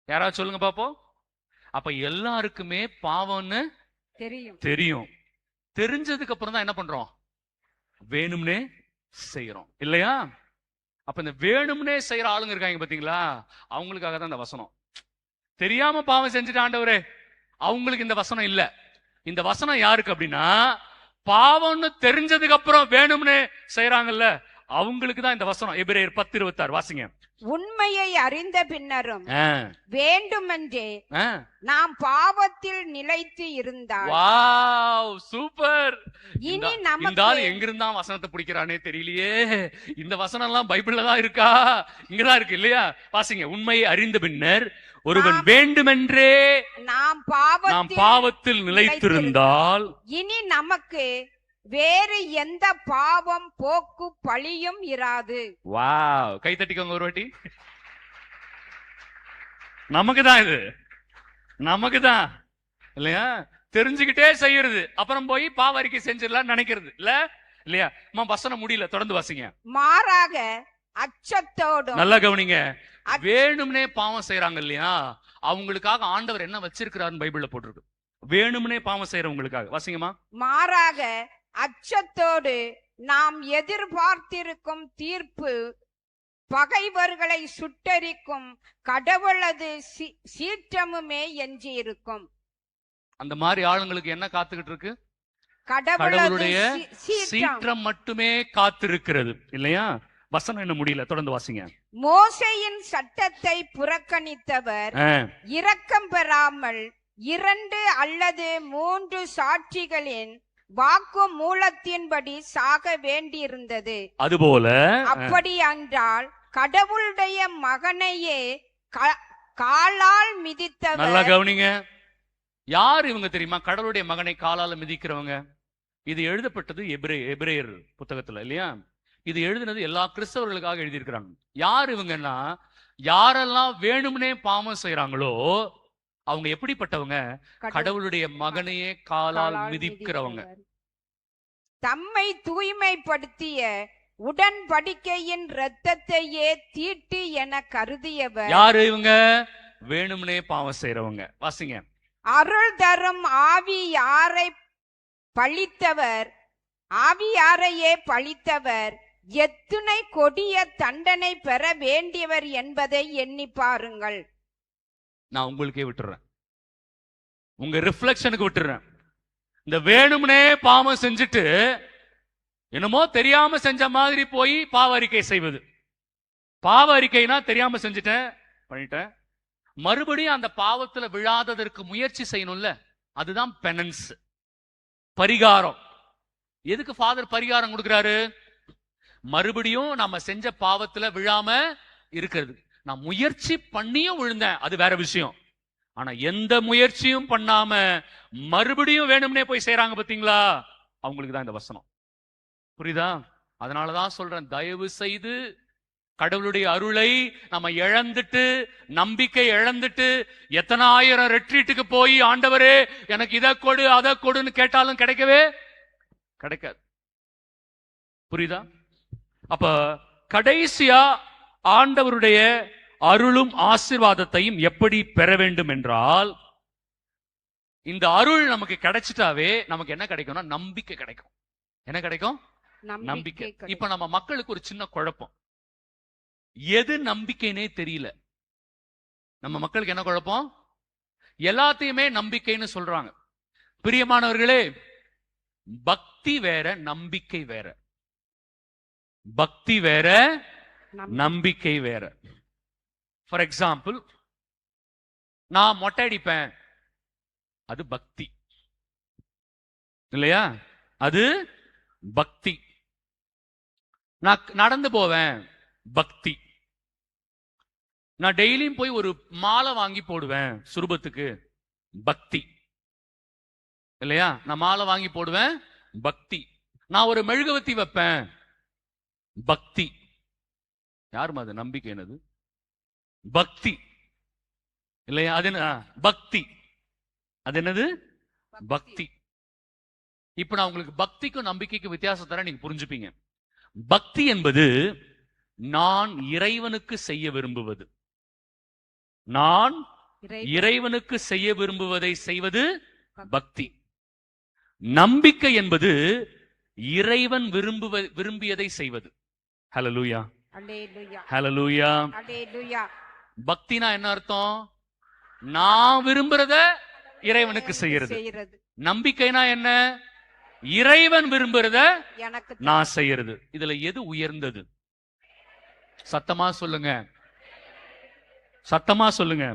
[SPEAKER 1] யாராவது சொல்லுங்க பாப்போம். அப்ப எல்லாருக்குமே பாவம்னு தெரியும். தெரிஞ்சதுக்கு அப்புறம் தான் என்ன பண்றோம்? வேணும்னே செய்யறோம் இல்லையா? அப்ப இந்த வேணும்னே செய்யற ஆளுங்க இருக்காங்க பாத்தீங்களா, அவங்களுக்காக தான் இந்த வசனம். தெரியாம பாவம் செஞ்சுட்டு ஆண்டவரே, அவங்களுக்கு இந்த வசனம் இல்ல. இந்த வசனம் யாருக்கு அப்படின்னா, பாவம்னு தெரிஞ்சதுக்கு அப்புறம் வேணும்னு செய்யறாங்கல்ல, அவங்களுக்கு தான் இந்த வசனம். எபிரேயர் 10:26 வாசிங்க.
[SPEAKER 3] உண்மையை அறிந்த பின்னரும் வேண்டுமென்றே நாம் பாவத்தில் நிலைத்து இருந்தால்.
[SPEAKER 1] Wow, super.
[SPEAKER 3] இனி
[SPEAKER 1] இந்த ஆள் எங்க இருந்தா வசனத்தை பிடிக்கிறானே தெரியலையே. இந்த வசனம் எல்லாம் பைபிள்ல தான் இருக்கா? இங்கதான் இருக்கு இல்லையா? வாசிங்க. உண்மையை அறிந்த பின்னர் ஒருவன் வேண்டுமென்றே
[SPEAKER 3] நாம்
[SPEAKER 1] பாவத்தில் நிலைத்திருந்தால்
[SPEAKER 3] இனி நமக்கு வேறு எந்த பாவம் போக்கு பழியும் இராது.
[SPEAKER 1] வாவ், கை தட்டிக்கோங்க ஒரு வாட்டி. நமக்குதான் இது, நமக்குதான் இல்லையா? தெரிஞ்சுக்கிட்டே செய்யறது, அப்புறம் போய் பாவ அறிக்கை செஞ்சிடலாம் நினைக்கிறது இல்ல இல்லையா? வசனம் முடியல, தொடர்ந்து வாசிங்க.
[SPEAKER 3] மாறாக அச்சத்தோடு.
[SPEAKER 1] நல்லா கவனிங்க. வேணும்னே பாவம் செய்யறாங்க இல்லையா, அவங்களுக்காக ஆண்டவர் என்ன வச்சிருக்கிறாருன்னு பைபிள்ல போட்டிருக்கு. வேணும்னே பாவம் செய்யறவங்களுக்காக வாசிங்கம்மா.
[SPEAKER 3] மாறாக அச்சத்தோடு நாம் எதிர்பார்த்திருக்கும் தீர்ப்பு பகைவர்களை சுட்டரிக்கும் கடவுளது சீற்றமுமே எஞ்சியிருக்கும்.
[SPEAKER 1] அந்த மாதிரி ஆளுங்களுக்கு என்ன காத்துக்கிட்டு இருக்கு?
[SPEAKER 3] கடவுளுடைய
[SPEAKER 1] கடவுளுடைய
[SPEAKER 3] சீற்றம்.
[SPEAKER 1] சீற்றம் மட்டுமே காத்திருக்கிறது இல்லையா? வசனம் என்ன முடியல, தொடர்ந்து வாசிங்க.
[SPEAKER 3] மோசேயின் சட்டத்தை புறக்கணித்தவர் இரக்கம் பெறாமல் 2 அல்லது 3 சாட்சிகளின் வாக்கு மூலத்தின்படி சாக வேண்டியிருந்தது.
[SPEAKER 1] அதுபோல
[SPEAKER 3] அப்படி என்றால் கடவுளுடைய மகனையே காலால்
[SPEAKER 1] நல்லா
[SPEAKER 3] மிதித்தவர்.
[SPEAKER 1] கவனிங்க, யார் இவங்க தெரியுமா? கடவுளுடைய மகனை காலால மிதிக்கிறவங்க. இது எழுதப்பட்டது எபிரேயர் புத்தகத்துல இல்லையா? இது எழுதினது எல்லா கிறிஸ்தவர்களுக்காக எழுதியிருக்கிறாங்க. யார் இவங்கன்னா, யாரெல்லாம் வேணும்னே பாவம் செய்யறாங்களோ அவங்க எப்படிப்பட்டவங்க? கடவுளுடைய மகனையே காலால் மிதிக்கிறவங்க.
[SPEAKER 3] தம்மை தூய்மைப்படுத்திய உடன்படிக்கையின் இரத்தத்தையே தீட்டு என கருதியவர்.
[SPEAKER 1] யாரு இவங்க? வேணும்னே பாவம் செய்யறவங்க. வாசிங்க.
[SPEAKER 3] அருள் தரும் ஆவியாரை பழித்தவர், ஆவியாரையே பழித்தவர் எத்துணை கொடிய தண்டனை பெற வேண்டியவர் என்பதை எண்ணி பாருங்கள்.
[SPEAKER 1] நான் உங்களுக்கே விட்டுறேன், உங்க ரிஃப்ளெக்ஷனுக்கு விட்டுறேன். இந்த வேணும்னே பாவம் செஞ்சுட்டு என்னமோ தெரியாம செஞ்ச மாதிரி போய் பாவ அறிக்கை செய்வது. பாவ அறிக்கைனா தெரியாம செஞ்சுட்டேன், பண்ணிட்டேன், மறுபடியும் அந்த பாவத்துல விழாததற்கு முயற்சி செய்யணும்ல, அதுதான் பெனன்ஸ், பரிகாரம். எதுக்கு ஃபாதர் பரிகாரம் கொடுக்கிறாரு? மறுபடியும் நம்ம செஞ்ச பாவத்துல விழாம இருக்கிறது. நான் முயற்சி பண்ணியும் விழுந்தேன், அது வேற விஷயம். ஆனா எந்த முயற்சியும் பண்ணாம மறுபடியும் வேணும்னே போய் செய்யறாங்க பாத்தீங்களா, அவங்களுக்கு தான் இந்த வசனம். புரியுதா? அதனாலதான் சொல்றேன், தயவு செய்து கடவுளுடைய அருளை நம்ம இழந்துட்டு, நம்பிக்கை இழந்துட்டு, எத்தனை ஆயிரம் ரெட்ரீட்டுக்கு போய் ஆண்டவரே எனக்கு இதை கொடு அதை கொடுன்னு கேட்டாலும் கிடைக்கவே கிடைக்காது. புரியுதா? அப்ப கடைசியா ஆண்டவருடைய அருளும் ஆசீர்வாதத்தையும் எப்படி பெற வேண்டும் என்றால், இந்த அருள் நமக்கு கிடைச்சிட்டாவே நமக்கு என்ன கிடைக்கும்னா நம்பிக்கை கிடைக்கும். என்ன கிடைக்கும்? நம்பிக்கை. இப்ப நம்ம மக்களுக்கு ஒரு சின்ன குழப்பம், எது நம்பிக்கைனே தெரியல. நம்ம மக்களுக்கு என்ன குழப்பம்? எல்லாத்தையுமே நம்பிக்கைன்னு சொல்றாங்க. பிரியமானவர்களே, பக்தி வேற, நம்பிக்கை வேற. பக்தி வேற, நம்பிக்கை வேற. ஃபார் எக்ஸாம்பிள், நான் மொட்டை அடிப்பேன், அது பக்தி இல்லையா? அது பக்தி. நான் நடந்து போவேன், பக்தி. நான் டெய்லியும் போய் ஒரு மாலை வாங்கி போடுவேன் சுரூபத்துக்கு, பக்தி இல்லையா? நான் மாலை வாங்கி போடுவேன், பக்தி. நான் ஒரு மெழுகுவத்தி வைப்பேன், பக்தி. யாருமா அது? நம்பிக்கை. என்னது? பக்தி இல்லையா? அது பக்தி. அது என்னது? பக்தி. இப்ப நான் உங்களுக்கு பக்திக்கும் நம்பிக்கைக்கும் வித்தியாசம் தர நீங்க புரிஞ்சுப்பீங்க. பக்தி என்பது நான் இறைவனுக்கு செய்ய விரும்புவது. நான் இறைவனுக்கு செய்ய விரும்புவதை செய்வது பக்தி. நம்பிக்கை என்பது இறைவன் விரும்பியதை செய்வது. ஹல்லேலூயா, ஹல்லேலூயா. பக்தினா என்ன அர்த்தம்? நான் விரும்புறத இறைவனுக்கு செய்யறது. நம்பிக்கைனா என்ன? இறைவன் விரும்புறத நான் செய்யறது. இதுல எது உயர்ந்தது? சத்தமா சொல்லுங்க, சத்தமா சொல்லுங்க.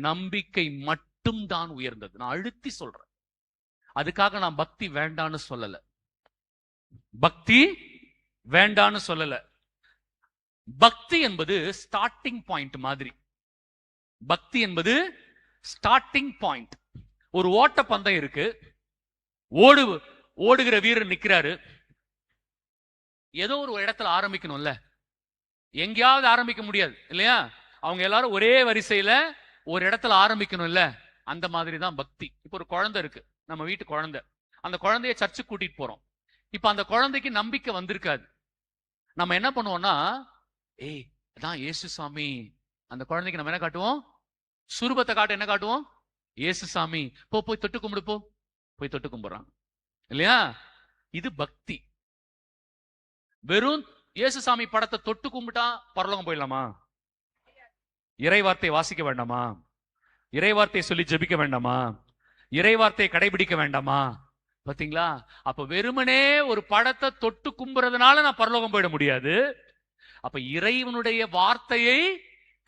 [SPEAKER 1] நம்பிக்கை மட்டும் தான் உயர்ந்தது. நான் அழுத்தி சொல்றேன். அதுக்காக நான் பக்தி வேண்டான்னு சொல்லல, பக்தி வேண்டான்னு சொல்லல. பக்தி என்பது ஸ்டார்டிங் பாயிண்ட் மாதிரி. பக்தி என்பது ஸ்டார்டிங் பாயிண்ட். ஒரு ஓட்ட பந்தயம் இருக்கு, ஓடுகிற வீரர் நிக்கிறாரு. ஏதோ ஒரு இடத்துல ஆரம்பிக்கணும்ல, எங்கேயாவது ஆரம்பிக்க முடியாது இல்லையா? அவங்க எல்லாரும் ஒரே வரிசையில ஒரு இடத்துல ஆரம்பிக்கணும் இல்ல? அந்த மாதிரி தான் பக்தி. இப்ப ஒரு குழந்தை இருக்கு, நம்ம வீட்டு குழந்தை. அந்த குழந்தைய சர்ச்சுக்கு கூட்டிட்டு போறோம். இப்ப அந்த குழந்தைக்கு நம்பிக்கை வந்திருக்காது. நம்ம என்ன பண்ணுவோம்னா, ஏய் அதான் இயேசு சாமி. அந்த குழந்தைக்கு நம்ம என்ன காட்டுவோம்? சுரூபத்தை காட்ட என்ன காட்டுவோம்? இயேசு சாமி. போய் தொட்டு கும்பிடு, போய் தொட்டு கும்பிடுறான் இல்லையா? இது பக்தி. வெறும் இயேசுசாமி படத்தை தொட்டு கும்பிட்டா பரலோகம் போயிடலாமா? இறைவார்த்தை வாசிக்க வேண்டாமா? இறைவார்த்தையை சொல்லி ஜெபிக்க வேண்டாமா? இறைவார்த்தையை கடைபிடிக்க வேண்டாமா? பாத்தீங்களா? அப்ப வெறுமனே ஒரு படத்தை தொட்டு கும்புறதுனால நான் பரலோகம் போயிட முடியாது. அப்ப இறைவனுடைய வார்த்தையை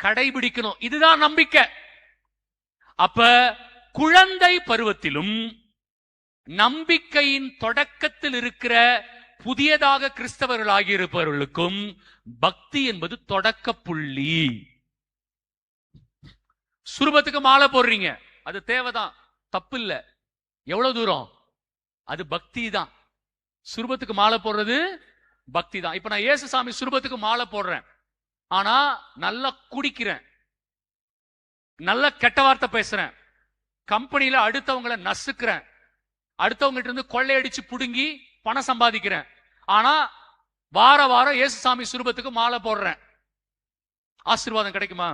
[SPEAKER 1] கடைபிடிக்கணும். இதுதான் நம்பிக்கை. அப்ப குழந்தை பருவத்திலும் நம்பிக்கையின் தொடக்கத்தில் இருக்கிற புதியதாக கிறிஸ்தவர்கள் ஆகியிருப்பவர்களுக்கும் பக்தி என்பது தொடக்க புள்ளி. சுரூபத்துக்கு மாலை போடுறீங்க, அது தேவைதான், தப்பு இல்ல. எவ்வளவு தூரம்? அது பக்தி தான். சுரூபத்துக்கு மாலை போடுறது பக்தி தான். இப்ப நான் இயேசுசாமி சுரூபத்துக்கு மாலை போடுறேன், ஆனா நல்லா குடிக்கிறேன், நல்ல கெட்ட வார்த்தை பேசுறேன், கம்பெனியில அடுத்தவங்களை நசுக்கிறேன், அடுத்தவங்க இருந்து கொள்ளையடிச்சு புடுங்கி பணம் சம்பாதிக்கிறேன், ஆனா வார வாரம் இயேசுசாமி சுரூபத்துக்கு மாலை போடுறேன். ஆசீர்வாதம் கிடைக்குமா?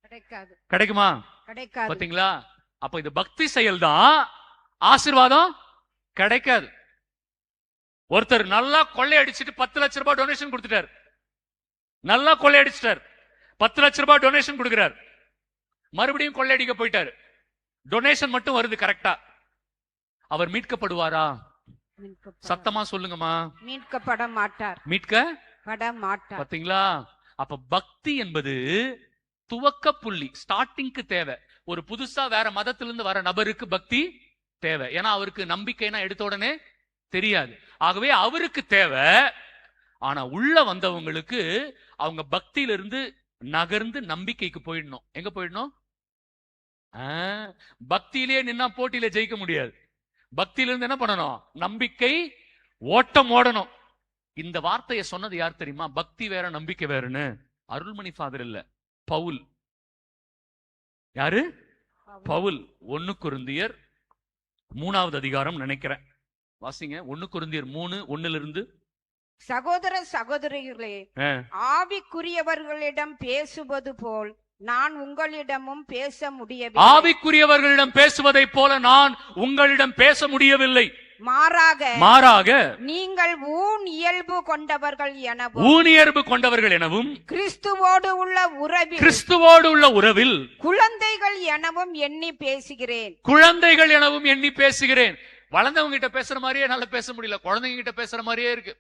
[SPEAKER 3] கிடைக்காது.
[SPEAKER 1] கிடைக்குமா?
[SPEAKER 3] கிடைக்காது.
[SPEAKER 1] பாத்தீங்களா? அப்ப இது பக்தி செயல் தான், ஆசீர்வாதம் கிடைக்காது. ஒருத்தர் நல்லா கொள்ளையடிச்சிட்டு 10 லட்சம் ரூபாய் டொனேஷன் கொடுத்துட்டார், நல்லா கொள்ளையடிச்சிட்டார், 10 லட்சம் ரூபாய் டொனேஷன் கொடுக்கிறார், மறுபடியும் கொள்ளையடிக்க போயிட்டாரு, டொனேஷன் மட்டும் வருது கரெக்டா. அவர் மீட்கப்படுவாரா? சத்தமா சொல்லுங்கம்மா.
[SPEAKER 3] மீட்கப்பட மாட்டார்.
[SPEAKER 1] மீட்கப்பட
[SPEAKER 3] மாட்டார்.
[SPEAKER 1] பாத்தீங்களா? அப்ப பக்தி என்பது துவக்க புள்ளி, ஸ்டார்டிங்க்கு தேவை. ஒரு புதுசா வேற மதத்திலிருந்து வர நபருக்கு பக்தி தேவை. ஏன்னா அவருக்கு நம்பிக்கைனா எடுத்த உடனே தெரியாது. ஆகவே அவருக்கு தேவை. ஆனா உள்ள வந்தவங்களுக்கு அவங்க பக்தியிலிருந்து நகர்ந்து நம்பிக்கைக்கு போயிடணும். எங்க போயிடணும்? பக்தியிலே நின்னா போட்டியில ஜெயிக்க முடியாது. பக்தியிலிருந்து என்ன பண்ணணும்? நம்பிக்கை ஓட்டம் ஓடணும். இந்த வார்த்தையை சொன்னது யார் தெரியுமா? பக்தி வேற நம்பிக்கை வேறுன்னு அருள்மணி ஃபாதர் இல்ல, பவுல். யாரு? பவுல். 1 கொரிந்தியர் 3வது அதிகாரம் நினைக்கிறேன், வாசிங்க. 1 கொரிந்தியர் 3:1
[SPEAKER 3] சகோதர சகோதரிகளே, ஆவிக்குரியவர்களிடம் பேசுவது போல் நான் உங்களிடமும் பேச முடியவில்லை.
[SPEAKER 1] ஆவிக்குரியவர்களிடம் பேசுவதை போல நான் உங்களிடம் பேச முடியவில்லை. மாறாக
[SPEAKER 3] நீங்கள் ஊன் இயல்பு கொண்டவர்கள் எனவும் கிறிஸ்துவோடு உள்ள உறவில் குழந்தைகள் எனவும் எண்ணி பேசுகிறேன்.
[SPEAKER 1] வளர்ந்தவங்க கிட்ட பேசுற மாதிரியே என்னால பேச முடியல, குழந்தைங்க கிட்ட பேசுற மாதிரியே இருக்கு.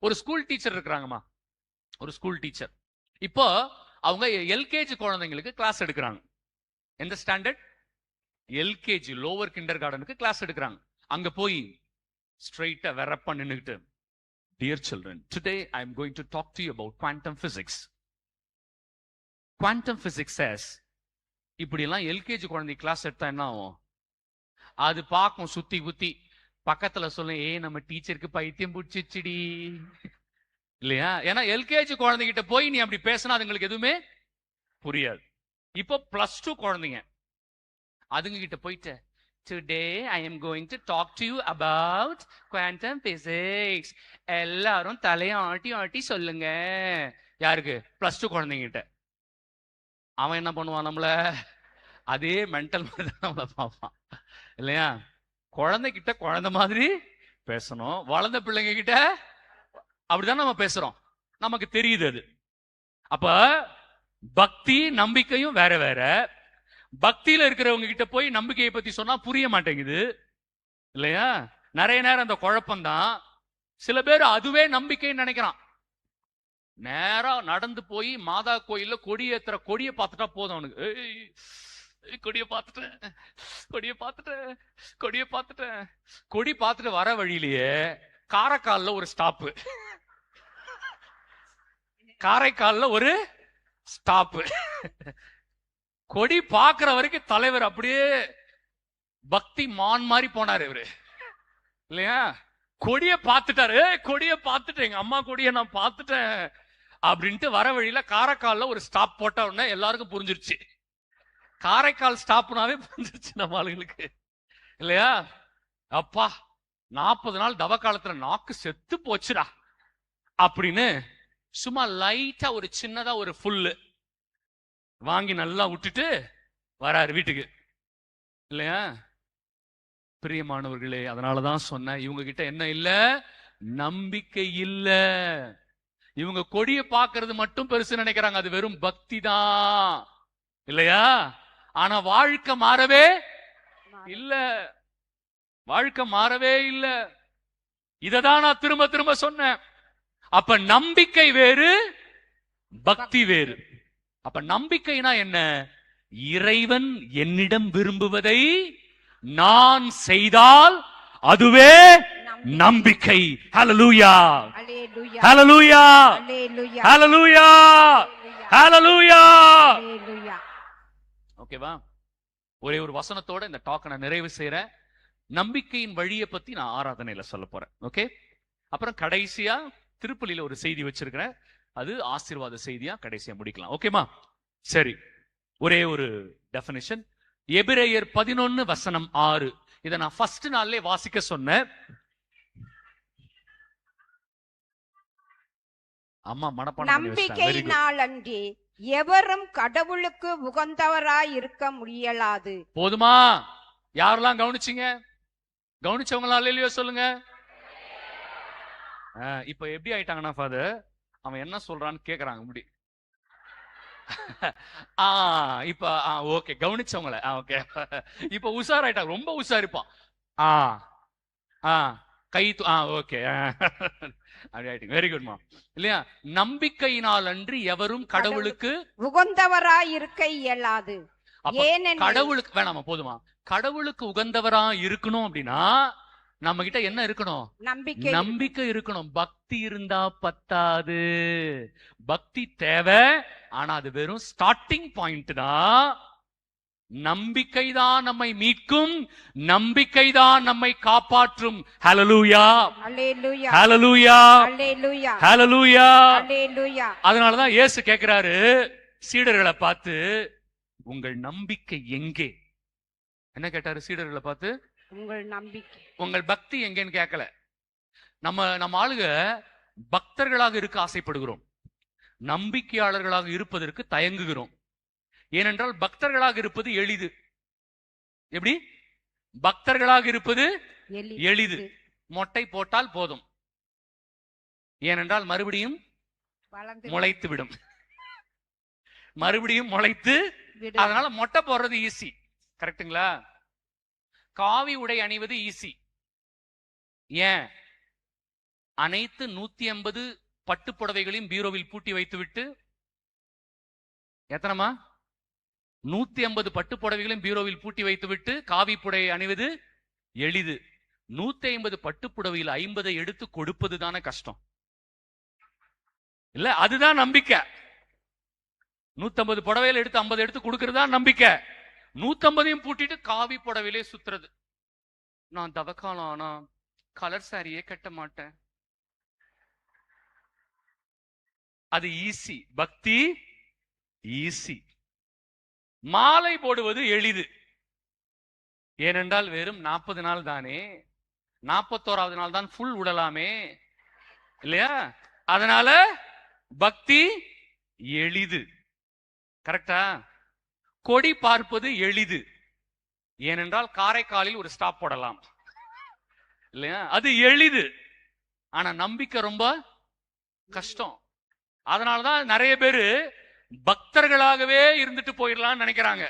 [SPEAKER 1] ஒரு ஸ்கூல் டீச்சர் இருக்கிறாங்கம்மா, ஒரு ஸ்கூல் டீச்சர். இப்போ அவங்க எல்கேஜி குழந்தைங்களுக்கு கிளாஸ் எடுக்கிறாங்க. எந்த ஸ்டாண்டர்ட்? எல்கேஜி, லோவர் கிண்டர் கார்டனுக்கு கிளாஸ் எடுக்கிறாங்க. அங்க போய் ஸ்ட்ரைட்டா வெறப்பா நின்னுகிட்டு, dear children, today I am going to talk to you about quantum physics. Quantum physics says, இப்படி எல்லாம் எல்கேஜி குழந்தை கிளாஸ் எடுத்தா என்ன ஆகும்? அது பார்க்கும் சுத்தி குத்தி, பக்கத்துல சொல்லும், நம்ம டீச்சருக்கு பைத்தியம் பிடிச்சிச்சுடி இல்லையா? ஏன்னா எல்கேஜி குழந்தைகிட்ட போய் நீ அப்படி பேசினா அதுங்களுக்கு எதுவுமே புரியாது. இப்போ +2 குழந்தைங்க, அதுங்க கிட்ட போயிட்டு, today I am going to talk to you about quantum physics, எல்லாரும் தலையை ஆட்டி ஆட்டி சொல்லுங்க. யாருக்கு? +2 குழந்தைங்கிட்ட. அவன் என்ன பண்ணுவான்? நம்மள அதே மென்டல் மாதிரி தான் நம்மளை பார்ப்பான் இல்லையா? குழந்தைகிட்ட குழந்தை மாதிரி பேசணும், வளர்ந்த பிள்ளைங்க கிட்ட அப்படிதான் நம்ம பேசுறோம், நமக்கு தெரியுது அது. அப்ப பக்தி நம்பிக்கையும் வேற வேற. பக்தியில இருக்கிறவங்க கிட்ட போய் நம்பிக்கையை பத்தி சொன்னா புரிய மாட்டேங்குது இல்லையா? நிறைய நேரம் அந்த குழப்பம்தான். சில பேர் அதுவே நம்பிக்கைன்னு நினைக்கிறான். நேரா நடந்து போய் மாதா கோயில்ல கொடியேத்துற கொடியை பார்த்துட்டா போதும் அவனுக்கு. கொடியை பார்த்துட்டேன். கொடி பார்த்துட்டு வர வழியிலேயே காரைக்கால்ல ஒரு ஸ்டாப்பு, கொடி பாக்குற வரைக்கும் தலைவர் அப்படியே பக்தி மான் மாதிரி போனாரு இவரு இல்லையா? கொடிய பார்த்துட்டாரு, கொடிய பார்த்துட்டேன், எங்க அம்மா கொடிய நான் பார்த்துட்டேன் அப்படின்ட்டு வர வழியில காரைக்கால்ல ஒரு ஸ்டாப் போட்ட உடனே எல்லாருக்கும் புரிஞ்சிருச்சு. காரைக்கால் ஸ்டாப்னாவே புரிஞ்சிருச்சு நம்ம ஆளுங்களுக்கு இல்லையா? அப்பா 40 நாள் தவ காலத்துல நாக்கு செத்து போச்சுடா அப்படின்னு சும்மா லைட்டா ஒரு சின்னதா ஒரு ஃபுல்லு வாங்கி நல்லா விட்டுட்டு வராரு வீட்டுக்கு இல்லையா? பிரியமானவர்களே, அதனாலதான் சொன்னேன், இவங்க கிட்ட என்ன இல்ல? நம்பிக்கை இல்ல. இவங்க கொடியை பார்க்கிறது மட்டும் பெருசு நினைக்கிறாங்க, அது வெறும் பக்தி தான் இல்லையா? ஆனா வாழ்க்கை மாறவே இல்ல, வாழ்க்கை மாறவே இல்ல. இததான் நான் திரும்ப திரும்ப சொன்னேன். அப்ப நம்பிக்கை வேறு, பக்தி வேறு. அப்ப நம்பிக்கைனா என்ன? இறைவன் என்னிடம் விரும்புவதை நான் செய்தால் அதுவே நம்பிக்கை. ஹல்லேலூயா,
[SPEAKER 3] அல்லேலூயா,
[SPEAKER 1] ஹல்லேலூயா,
[SPEAKER 3] அல்லேலூயா,
[SPEAKER 1] ஹல்லேலூயா, ஹல்லேலூயா.
[SPEAKER 3] அல்லேலூயா.
[SPEAKER 1] ஓகேவா? ஒரே ஒரு வசனத்தோட இந்த டாக்க நான் நிறைவு செய்றேன். நம்பிக்கையின் வழியை பத்தி நான் ஆராதனையில சொல்ல போறேன். ஓகே, அப்புறம் கடைசியா திருப்பலியில ஒரு செய்தி வச்சிருக்கிறேன், அது ஆசீர்வாத செய்தியா கடைசியா முடிக்கலாம். ஓகேமா? சரி, ஒரே ஒரு டெஃபினிஷன். எபிரேயர் 11:6. இதை நான் ஃபர்ஸ்ட் நாள்லே வாசிக்க சொன்னேன். அம்மா மனப்பாடம் பண்ணி வச்சிட்டாங்க. Very good.
[SPEAKER 3] நம்பிக்கையினாலன்றி எவரும் கடவுளுக்கு உகந்தவராய் இருக்க முடியலாது.
[SPEAKER 1] போதுமா? யாரெல்லாம் கவனிச்சீங்க? கவனிச்சவங்களா இல்லையோ சொல்லுங்க. இப்ப எப்படி ஆயிட்டாங்கன்னா ஃபாதர், அவன் என்ன சொல்றான்னு கேக்குறாங்க முடி. இப்ப ஓகே, கவனிச்சவங்கள ஓகே. இப்ப உஷாராயிட்டாங்க, ரொம்ப உஷாரிப்பான். கை ஓகே, அப்படி ஆயிட்டீங்க. வெரி குட்மா. இல்லையா? நம்பிக்கையினால் அன்றி எவரும் கடவுளுக்கு
[SPEAKER 3] உகந்தவராய் இருக்க இயலாது. ஏனெனில்
[SPEAKER 1] கடவுளுக்கு வேணாமா? போதுமா? கடவுளுக்கு உகந்தவரா இருக்கணும் அப்படின்னா நம்ம கிட்ட என்ன இருக்கணும்?
[SPEAKER 3] நம்பிக்கை
[SPEAKER 1] நம்பிக்கை இருக்கணும். பக்தி இருந்தா பத்தாது, பக்தி தேவை. ஆனா அது வெறும் ஸ்டார்டிங் பாயிண்ட் தான். நம்பிக்கை தான் நம்மை மீட்கும், நம்பிக்கை தான் நம்மை காப்பாற்றும். ஹல்லேலூயா,
[SPEAKER 3] அல்லேலூயா,
[SPEAKER 1] ஹல்லேலூயா,
[SPEAKER 3] அல்லேலூயா,
[SPEAKER 1] ஹல்லேலூயா.
[SPEAKER 3] அல்லேலூயா.
[SPEAKER 1] அதனாலதான் இயேசு கேக்குறாரு சீடர்களை பார்த்து, உங்கள் நம்பிக்கை எங்கே? என்ன கேட்டாரு சீடர்களை பார்த்து?
[SPEAKER 3] உங்கள் நம்பிக்கை,
[SPEAKER 1] உங்கள் பக்தி எங்கேன்னு கேட்கல. நம்ம ஆளுக பக்தர்களாக இருக்க ஆசைப்படுகிறோம், நம்பிக்கையாளர்களாக இருப்பதற்கு தயங்குகிறோம். ஏனென்றால் பக்தர்களாக இருப்பது எளிது. எப்படி? பக்தர்களாக இருப்பது எளிது. மொட்டை போட்டால் போதும், ஏனென்றால் மறுபடியும் முளைத்து விடும், மறுபடியும் முளைத்து. அதனால மொட்டை போடுறது ஈஸி. கரெக்டுங்களா? காவி உடை அணிவது ஈஸி. ஏன்? அனைத்து 150 பட்டு புடவைகளையும் பீரோவில் பூட்டி வைத்துவிட்டு, எத்தனைமா? 150 பட்டு புடவைகளையும் பீரோவில் பூட்டி வைத்துவிட்டு காவி புடவை அணிவது எளிது. 150 பட்டு புடவையில் 50 எடுத்து கொடுப்பது தானே கஷ்டம் இல்ல? அதுதான் நம்பிக்கை. 150 புடவையில எடுத்து 50 எடுத்து கொடுக்கறதா நம்பிக்கை. 150ஐயும் பூட்டிட்டு காவி புடவையிலே சுத்துறது. நான் தவக்காலம் ஆனா கலர் சாரியே கட்ட மாட்டேன். அது ஈஸி. பக்தி ஈஸி. மாலை போடுவது எளிது. ஏனென்றால் வெறும் 40 நாள் தானே, 41வது நாள் தான் ஃபுல் விடலாமே இல்லையா? அதனால பக்தி எளிது. கரெக்டா? கொடி பார்ப்பது எளிது. ஏனென்றால் காரைக்காலில் ஒரு ஸ்டாப் போடலாம் இல்லையா? அது எளிது. ஆனா நம்பிக்கை ரொம்ப கஷ்டம். அதனாலதான் நிறைய பேரு பக்தர்களாகவே இருந்துட்டு போயிடலாம்னு நினைக்கிறாங்க.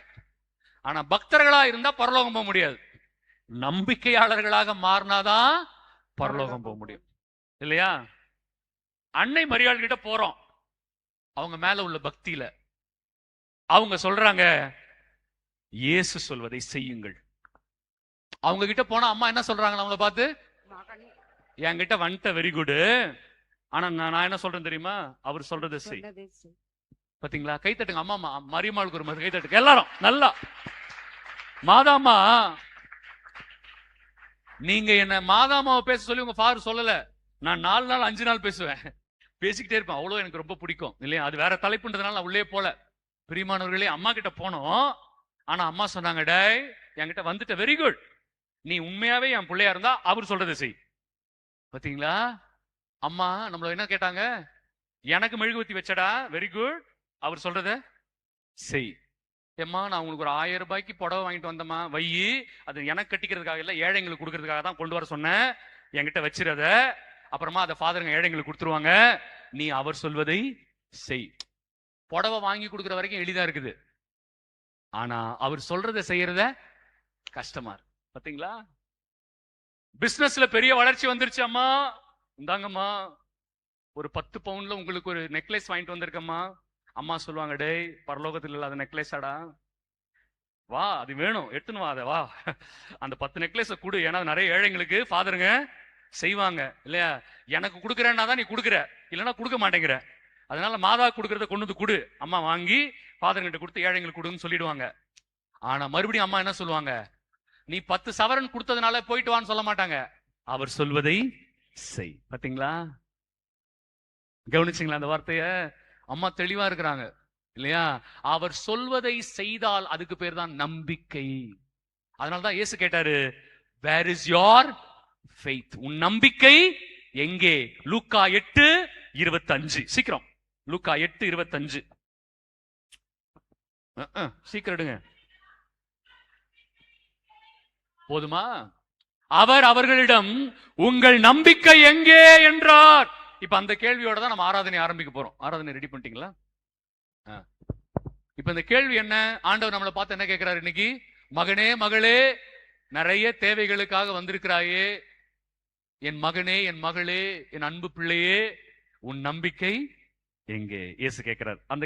[SPEAKER 1] ஆனா பக்தர்களா இருந்தா பரலோகம் போக முடியாது. நம்பிக்கையாளர்களாக மாறினாதான் பரலோகம் போக முடியும் இல்லையா? அன்னை மரியாள் கிட்ட போறோம், அவங்க மேல உள்ள பக்தியில அவங்க சொல்றாங்க, இயேசு சொல்வதை செய்யுங்கள். அவங்க கிட்ட போனா அம்மா என்ன சொல்றாங்க அவங்கள பார்த்து? என்கிட்ட வந்துட்ட, வெரி குட். ஆனா நான் என்ன சொல்றேன் தெரியுமா? அவர் சொல்றதை செய். பாத்தீங்களா? கை தட்டுங்க அம்மா. மரியம்மாளுக்கு ஒரு கை தட்டுங்க எல்லாரும். நல்லா மாதாமா, நீங்க என்ன மாதாமாவை பேச சொல்லி உங்க ஃபாதர் சொல்லல. நான் 4 நாள் 5 நாள் பேசுவேன், பேசிக்கிட்டே இருப்பேன். அவ்வளவு எனக்கு ரொம்ப பிடிக்கும் இல்லையா? அது வேற தலைப்புன்றதுனால நான் உள்ளே போல. பிரியமானவர்களே, அம்மா கிட்ட போனோம். ஆனா அம்மா சொன்னாங்க, டேய் என்கிட்ட வந்துட்ட, வெரி குட், நீ உண்மையாவே என் பிள்ளையா இருந்தா அவர் சொல்றதை செய். பாத்தீங்களா? அம்மா நம்மள என்ன கேட்டாங்க? எனக்கு மெழுகுவத்தி வச்சடா, வெரி குட், அவர் சொல்றத செய். ஏம்மா நான் உங்களுக்கு ஒரு 1000 ரூபாய்க்கு புடவை வாங்கிட்டு வந்தம்மா, வையி, அது எனக்கு கட்டிக்கிறதுக்காக இல்ல, ஏழைங்களுக்கு கொடுக்கறதுக்காக தான் கொண்டு வர சொன்னேன், என்கிட்ட வச்சிரத. அப்புறமா அதை ஃபாதருங்க ஏழைங்களுக்கு கொடுத்துருவாங்க. நீ அவர் சொல்வதை செய். புடவை வாங்கி கொடுக்குற வரைக்கும் எளிதா இருக்குது, ஆனா அவர் சொல்றதை செய்யறத கஷ்டமா இருக்கு. பாத்தீங்களா? பிசினஸ்ல பெரிய வளர்ச்சி வந்துருச்சு. அம்மா இந்தாங்கம்மா, ஒரு 10 பவுன்ல உங்களுக்கு ஒரு நெக்லஸ் வாங்கிட்டு வந்திருக்கம்மா. அம்மா சொல்லுவாங்க, டேய் பரலோகத்தில் இல்லாத நெக்லஸாடா, வா அது வேணும், எடுத்துன்னு வா அதை, வா அந்த 10 நெக்லஸை கொடு. ஏன்னா நிறைய ஏழைங்களுக்கு ஃபாதருங்க செய்வாங்க இல்லையா? எனக்கு கொடுக்குறேன்னா தான் நீ கொடுக்குற, இல்லைன்னா கொடுக்க மாட்டேங்கிற. அதனால மாதா கொடுக்கறத கொண்டு வந்து கொடு. அம்மா வாங்கி ஃபாதர்கிட்ட கொடுத்து ஏழைங்களுக்கு கொடுன்னு சொல்லிடுவாங்க. ஆனா மறுபடியும் அம்மா என்ன சொல்லுவாங்க? நீ 10 சவரன் கொடுத்ததுனால போயிட்டு வான்னு சொல்ல மாட்டாங்க, அவர் சொல்வதை செய். பாத்தீங்களா? கவனிச்சிங்களா அந்த வார்த்தைய? அம்மா தெளிவா இருக்கிறாங்க இல்லையா? அவர் சொல்வதை செய்தால் அதுக்கு பேர் தான் நம்பிக்கை. அதனாலதான் இயேசு கேட்டாரு, வேர் இஸ் யோர் ஃபெய்த்? உன் நம்பிக்கை எங்கே? லூக்கா 8:25. சீக்கிரம், லூக்கா 8:25. சீக்கிரம் எடுங்க. போதுமா? அவர் அவர்களிடம் உங்கள் நம்பிக்கை எங்கே என்றார். இப்ப அந்த கேள்வியோட தான் நம்ம ஆராதனை ஆரம்பிக்க போறோம். ஆராதனை ரெடி பண்ணிட்டீங்களா? இப்ப இந்த கேள்வி என்ன? ஆண்டவர் நம்மளை பார்த்து என்ன கேட்கிறாரு இன்னைக்கு? மகனே மகளே, நிறைய தேவைகளுக்காக வந்திருக்கிறாயே, என் மகனே என் மகளே என் அன்பு பிள்ளையே, உன் நம்பிக்கை எங்கே? இயேசு கேட்கிறார். அந்த